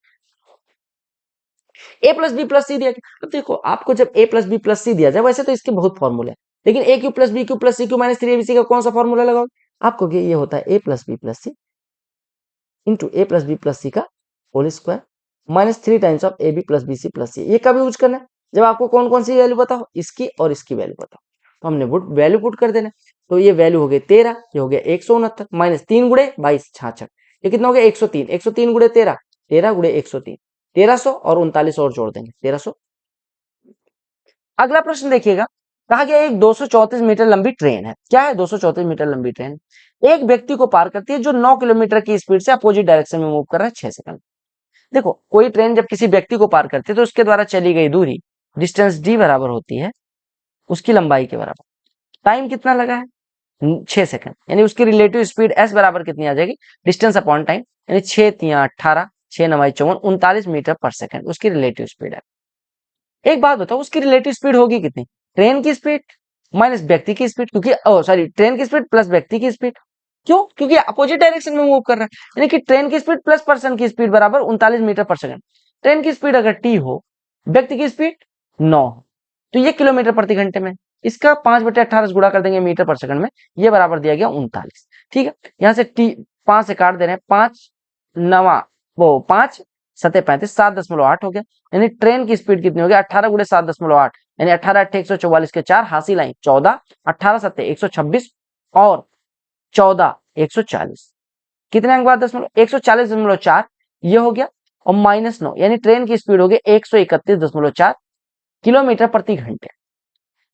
A: a plus b plus c दिया गया। अब देखो आपको जब a plus b plus c दिया जाए, वैसे तो इसके बहुत फॉर्मूले हैं, लेकिन a cube plus b cube plus c cube minus 3abc का कौन सा फॉर्मूला लगाओ? आपको ये होता है a plus b plus c into a plus b plus c का whole square minus 3 times of a b plus b c plus c. ये कब यूज करना है? जब आपको कौन कौन सी वैल्यू बताओ, इसकी और इसकी वैल्यू बताओ, तो हमने वैल्यू पुट कर देना। तो ये वैल्यू हो गई 13, ये हो गया 169 माइनस 3 गुणे 22 66, ये कितना हो गया? 103। 103 गुणे 13, 13 गुणे 103, 1300 और 39 और जोड़ देंगे 1300। अगला प्रश्न देखिएगा, कहा गया एक 234 मीटर लंबी ट्रेन है। क्या है? 234 मीटर लंबी ट्रेन एक व्यक्ति को पार करती है जो 9 किलोमीटर की स्पीड से अपोजिट डायरेक्शन में मूव कर रहा है 6 सेकंड। देखो कोई ट्रेन जब किसी व्यक्ति को पार करती है तो उसके द्वारा चली गई दूरी डिस्टेंस डी बराबर होती है उसकी लंबाई के बराबर। टाइम कितना लगा है? 6 सेकंड, यानी उसकी रिलेटिव स्पीड एस बराबर कितनी आ जाएगी? डिस्टेंस अपॉन टाइम, यानी 6 3 18 6 9 54 39 मीटर पर सेकंड उसकी रिलेटिव स्पीड है। एक बात बताओ, उसकी रिलेटिव स्पीड होगी कितनी? ट्रेन की स्पीड माइनस व्यक्ति की स्पीड, क्योंकि सॉरी ट्रेन की स्पीड प्लस व्यक्ति की स्पीड। क्यों? क्योंकि अपोजिट डायरेक्शन में मूव कर रहा है, यानी कि ट्रेन की स्पीड प्लस पर्सन की स्पीड बराबर 39 मीटर पर सेकंड। ट्रेन की स्पीड अगर टी हो, व्यक्ति की स्पीड 9 हो, तो ये किलोमीटर प्रति घंटे में, इसका 5/18 गुणा कर देंगे मीटर पर सेकंड में, ये बराबर दिया गया 39। ठीक है, यहां से टी 5 से काट दे रहे हैं, 5 9 वो 5 7 35 7.8 हो गया, यानी ट्रेन की स्पीड कितनी हो गई? 18 गुणे 7.8, यानी 18 8 144 के 4 हासिल आई 14, 18 7 126 और 14 140, कितने अंक बाद 140.4 ये हो गया, और माइनस 9, यानी ट्रेन की स्पीड हो गई 131.4 किलोमीटर प्रति घंटे।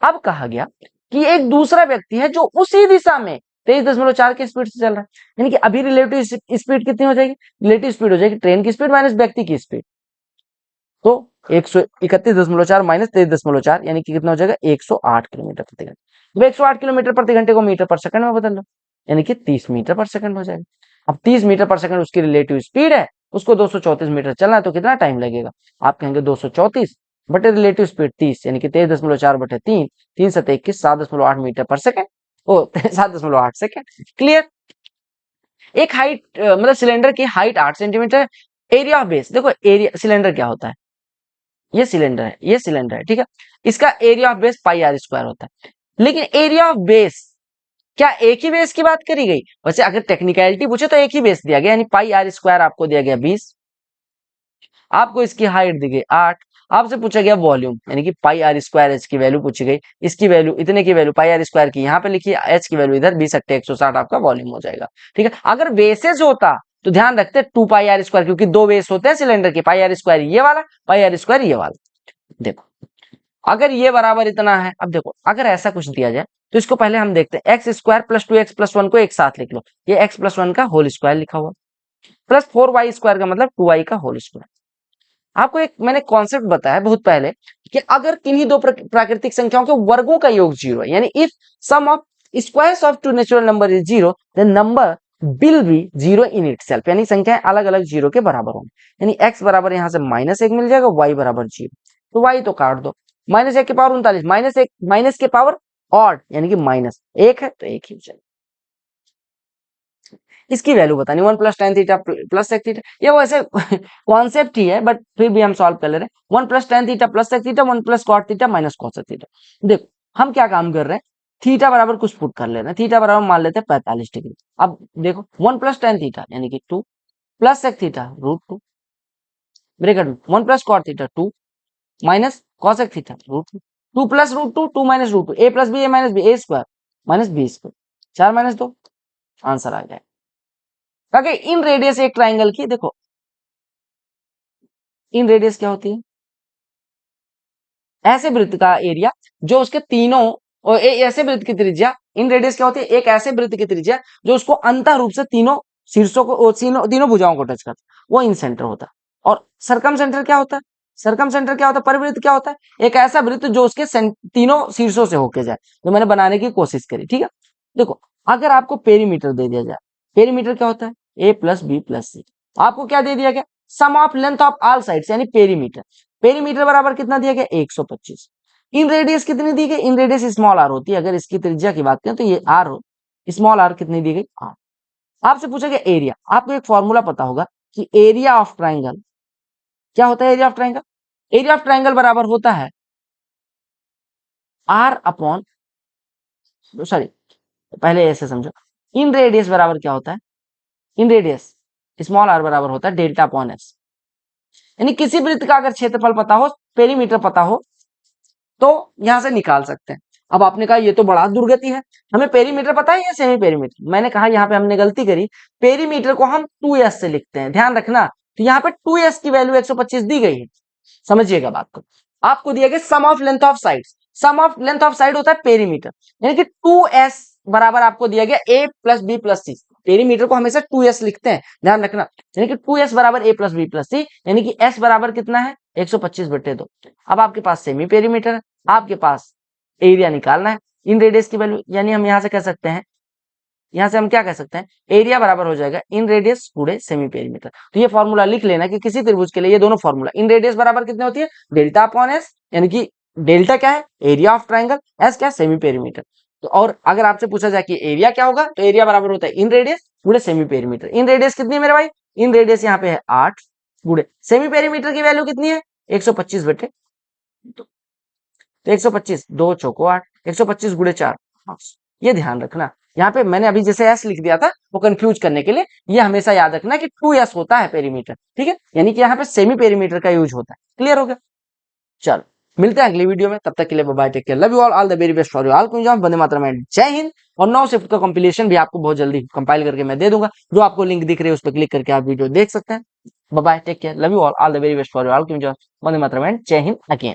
A: अब कहा गया कि एक दूसरा व्यक्ति है जो उसी दिशा में 23.4 की स्पीड से चल रहा है, यानी कि अभी रिलेटिव स्पीड कितनी हो जाएगी? रिलेटिव स्पीड हो जाएगी ट्रेन की स्पीड माइनस व्यक्ति की स्पीड, तो 131.4 माइनस 23.4, यानी कि कितना हो जाएगा? 108 किलोमीटर प्रति घंटे। तो 108 किलोमीटर प्रति घंटे को मीटर पर सेकंड में बदल लो, यानी कि 30 मीटर पर सेकंड हो जाएगा। अब 30 मीटर पर सेकंड उसकी रिलेटिव स्पीड है, उसको 234 मीटर चलना है, तो कितना टाइम लगेगा? आप कहेंगे 234 बटे रिलेटिव स्पीड 30, यानी कि 23.4 बटे 3, 3 7 21 7.8 मीटर पर सेकंड, ओ 7.8 सेकंड। क्लियर। एक हाइट मतलब सिलेंडर की height 8 centimetre, area of base, देखो एरिया सिलेंडर क्या होता है? ये सिलेंडर है, ये सिलेंडर है, ठीक है। इसका area of base pi r square होता है, लेकिन एरिया ऑफ बेस क्या एक ही बेस की बात करी गई? वैसे अगर टेक्निकलिटी पूछे तो एक ही बेस दिया गया, यानी पाई आर स्क्वायर आपको दिया गया 20, आपको इसकी हाइट दी गई 8, आपसे पूछा गया वॉल्यूम, यानी कि पाई आर स्क्वायर एच की वैल्यू पूछी गई, इसकी वैल्यू इतने की वैल्यू पाई आर स्क्वायर की यहाँ पे लिखिए, एच की वैल्यू इधर 20 अट्टे 160 आपका वॉल्यूम हो जाएगा। ठीक है, अगर बेसेस होता तो ध्यान रखते 2 पाई आर स्क्वायर, क्योंकि 2 बेस होते हैं सिलेंडर के, पाई आर स्क्वायर ये वाला, पाई आर स्क्वायर ये वाला। देखो अगर ये बराबर इतना है, अब देखो अगर ऐसा कुछ दिया जाए तो इसको पहले हम देखते हैं, x square plus 2x plus 1 को एक साथ लिख लो, ये x प्लस 1 का होल स्क्वायर लिखा हुआ, प्लस 4y स्क्वायर का मतलब 2y का होल स्क्वायर। आपको एक मैंने कॉन्सेप्ट बताया बहुत पहले कि अगर किन्हीं दो प्राकृतिक संख्याओं के वर्गों का योग 0 है, यानी if sum of squares of two natural number is 0, then number will be 0 in itself, यानी संख्याएं अलग अलग 0 के बराबर होंगी। यानी x बराबर यहां से -1 मिल जाएगा, y बराबर 0, तो y तो काट दो। -1 के पावर 39, -1 माइनस के पावर ऑड यानी कि -1 है तो 1 ही हो जाएगा। इसकी वैल्यू बतानी 1 plus tan theta plus sec theta, ये वैसे कॉन्सेप्ट ही है बट फिर भी हम सॉल्व कर ले रहे हैं। 1 plus tan theta plus sec theta, 1 plus cot theta minus cos theta. देखो हम क्या काम कर रहे हैं, थीटा बराबर कुछ पुट कर ले रहे हैं, थीटा बराबर मान लेते हैं 45 डिग्री। अब देखो 1 प्लस tan थीटा यानी कि 2 प्लस sec थीटा √2 ब्रैकेट में 1 plus cot theta 2 minus cos theta √2, 2 plus √2 2 minus √2, a plus b a minus b, a square minus b square, 4 minus 2 answer आ गया। ताकि इन रेडियस एक ट्राइंगल की, देखो इन रेडियस क्या होती है, ऐसे वृत्त का एरिया जो उसके तीनों, और ऐसे वृत्त की त्रिज्या, इन रेडियस क्या होती है, एक ऐसे वृत्त की त्रिज्या जो उसको अंतः रूप से तीनों शीर्षों को, तीनों भुजाओं को टच करता है, वो इन सेंटर होता है। और सरकम सेंटर क्या होता है, सरकम सेंटर क्या होता है, परिवृत्त क्या होता है, एक ऐसा वृत्त जो उसके तीनों शीर्षों से होके जाए, जो मैंने बनाने की कोशिश करी। ठीक है, देखो अगर आपको पेरीमीटर दे दिया जाए, पेरीमीटर क्या होता है, a plus b plus c, आपको क्या दे दिया गया, sum of length of all sides यानी पेरीमीटर, पेरीमीटर बराबर कितना दिया गया 125। इन रेडियस कितनी दी गई, इन रेडियस स्मॉल आर होती है, अगर इसकी त्रिज्या की बात करें तो ये आर हो, स्मॉल आर कितनी दी गई आर। आपसे पूछा गया एरिया, आपको एक फॉर्मूला पता होगा कि एरिया ऑफ ट्राइंगल क्या होता है, area of triangle, area of triangle बराबर होता है आर अपॉन, सॉरी पहले ऐसे समझो, इन रेडियस बराबर क्या होता है, इन रेडियस स्मॉल आर बराबर होता है डेल्टा अपॉन एस। यानी किसी वृत्त का अगर क्षेत्रफल पता हो, पेरीमीटर पता हो, तो यहां से निकाल सकते हैं। अब आपने कहा ये तो बड़ा दुर्गति है, हमें पेरीमीटर पता है या सेमी पेरीमीटर, मैंने कहा यहाँ पे हमने गलती करी, पेरीमीटर को हम 2s से लिखते हैं, ध्यान रखना। तो यहाँ पे 2s की वैल्यू 125 दी गई है, समझिएगा बात को। आपको दिया गया sum of length of sides, sum of length of side होता है पेरीमीटर, यानी कि 2s बराबर आपको दिया गया a plus b plus c, perimeter को हमेशा 2s लिखते हैं, ध्यान रखना। यानी कि 2s बराबर a प्लस बी प्लस सी, यानी कि s बराबर कितना है 125/2। अब आपके पास सेमी पेरीमीटर है, आपके पास एरिया निकालना है, इन रेडियस की वैल्यू, यानी हम यहां से कह सकते हैं, यहां से हम क्या कह सकते हैं, एरिया बराबर हो जाएगा इन रेडियस गुणे सेमी पेरीमीटर। तो ये फॉर्मूला लिख लेना कि किसी त्रिभुज के लिए ये दोनों फॉर्मूला, इन रेडियस बराबर कितने होती है डेल्टा अपॉन एस, यानी कि डेल्टा क्या है एरिया ऑफ ट्राइंगल, एस क्या है सेमी पेरीमीटर। तो और अगर आपसे पूछा जाए कि एरिया क्या होगा, तो एरिया बराबर होता है इन रेडियस गुणे सेमी पेरीमीटर। इन रेडियस कितनी है मेरे भाई, इन रेडियस यहाँ पे है 8 गुणे सेमी पेरीमीटर की वैल्यू कितनी है 125/2, तो 125 2 चौको 8, 125 गुणे 4, ये ध्यान रखना। यहाँ पे मैंने अभी जैसे एस लिख दिया था वो कंफ्यूज करने के लिए, ये हमेशा याद रखना कि 2s होता है पेरीमीटर, ठीक है, यानी कि यहाँ पे सेमी पेरीमीटर का यूज होता है। क्लियर हो गया, चलो मिलते हैं अगली वीडियो में, तब तक के लिए bye bye, take care, love you all the very best for you all, वंदे मातरम, जय हिंद। और 9 शिफ्ट का कंपिलेशन भी आपको बहुत जल्दी कंपाइल करके मैं दे दूंगा, जो आपको लिंक दिख रही है उस पर क्लिक करके आप वीडियो देख सकते हैं। Bye bye, take care, love you all the very best for you all, वंदे मातरम, जय हिंद अगेन।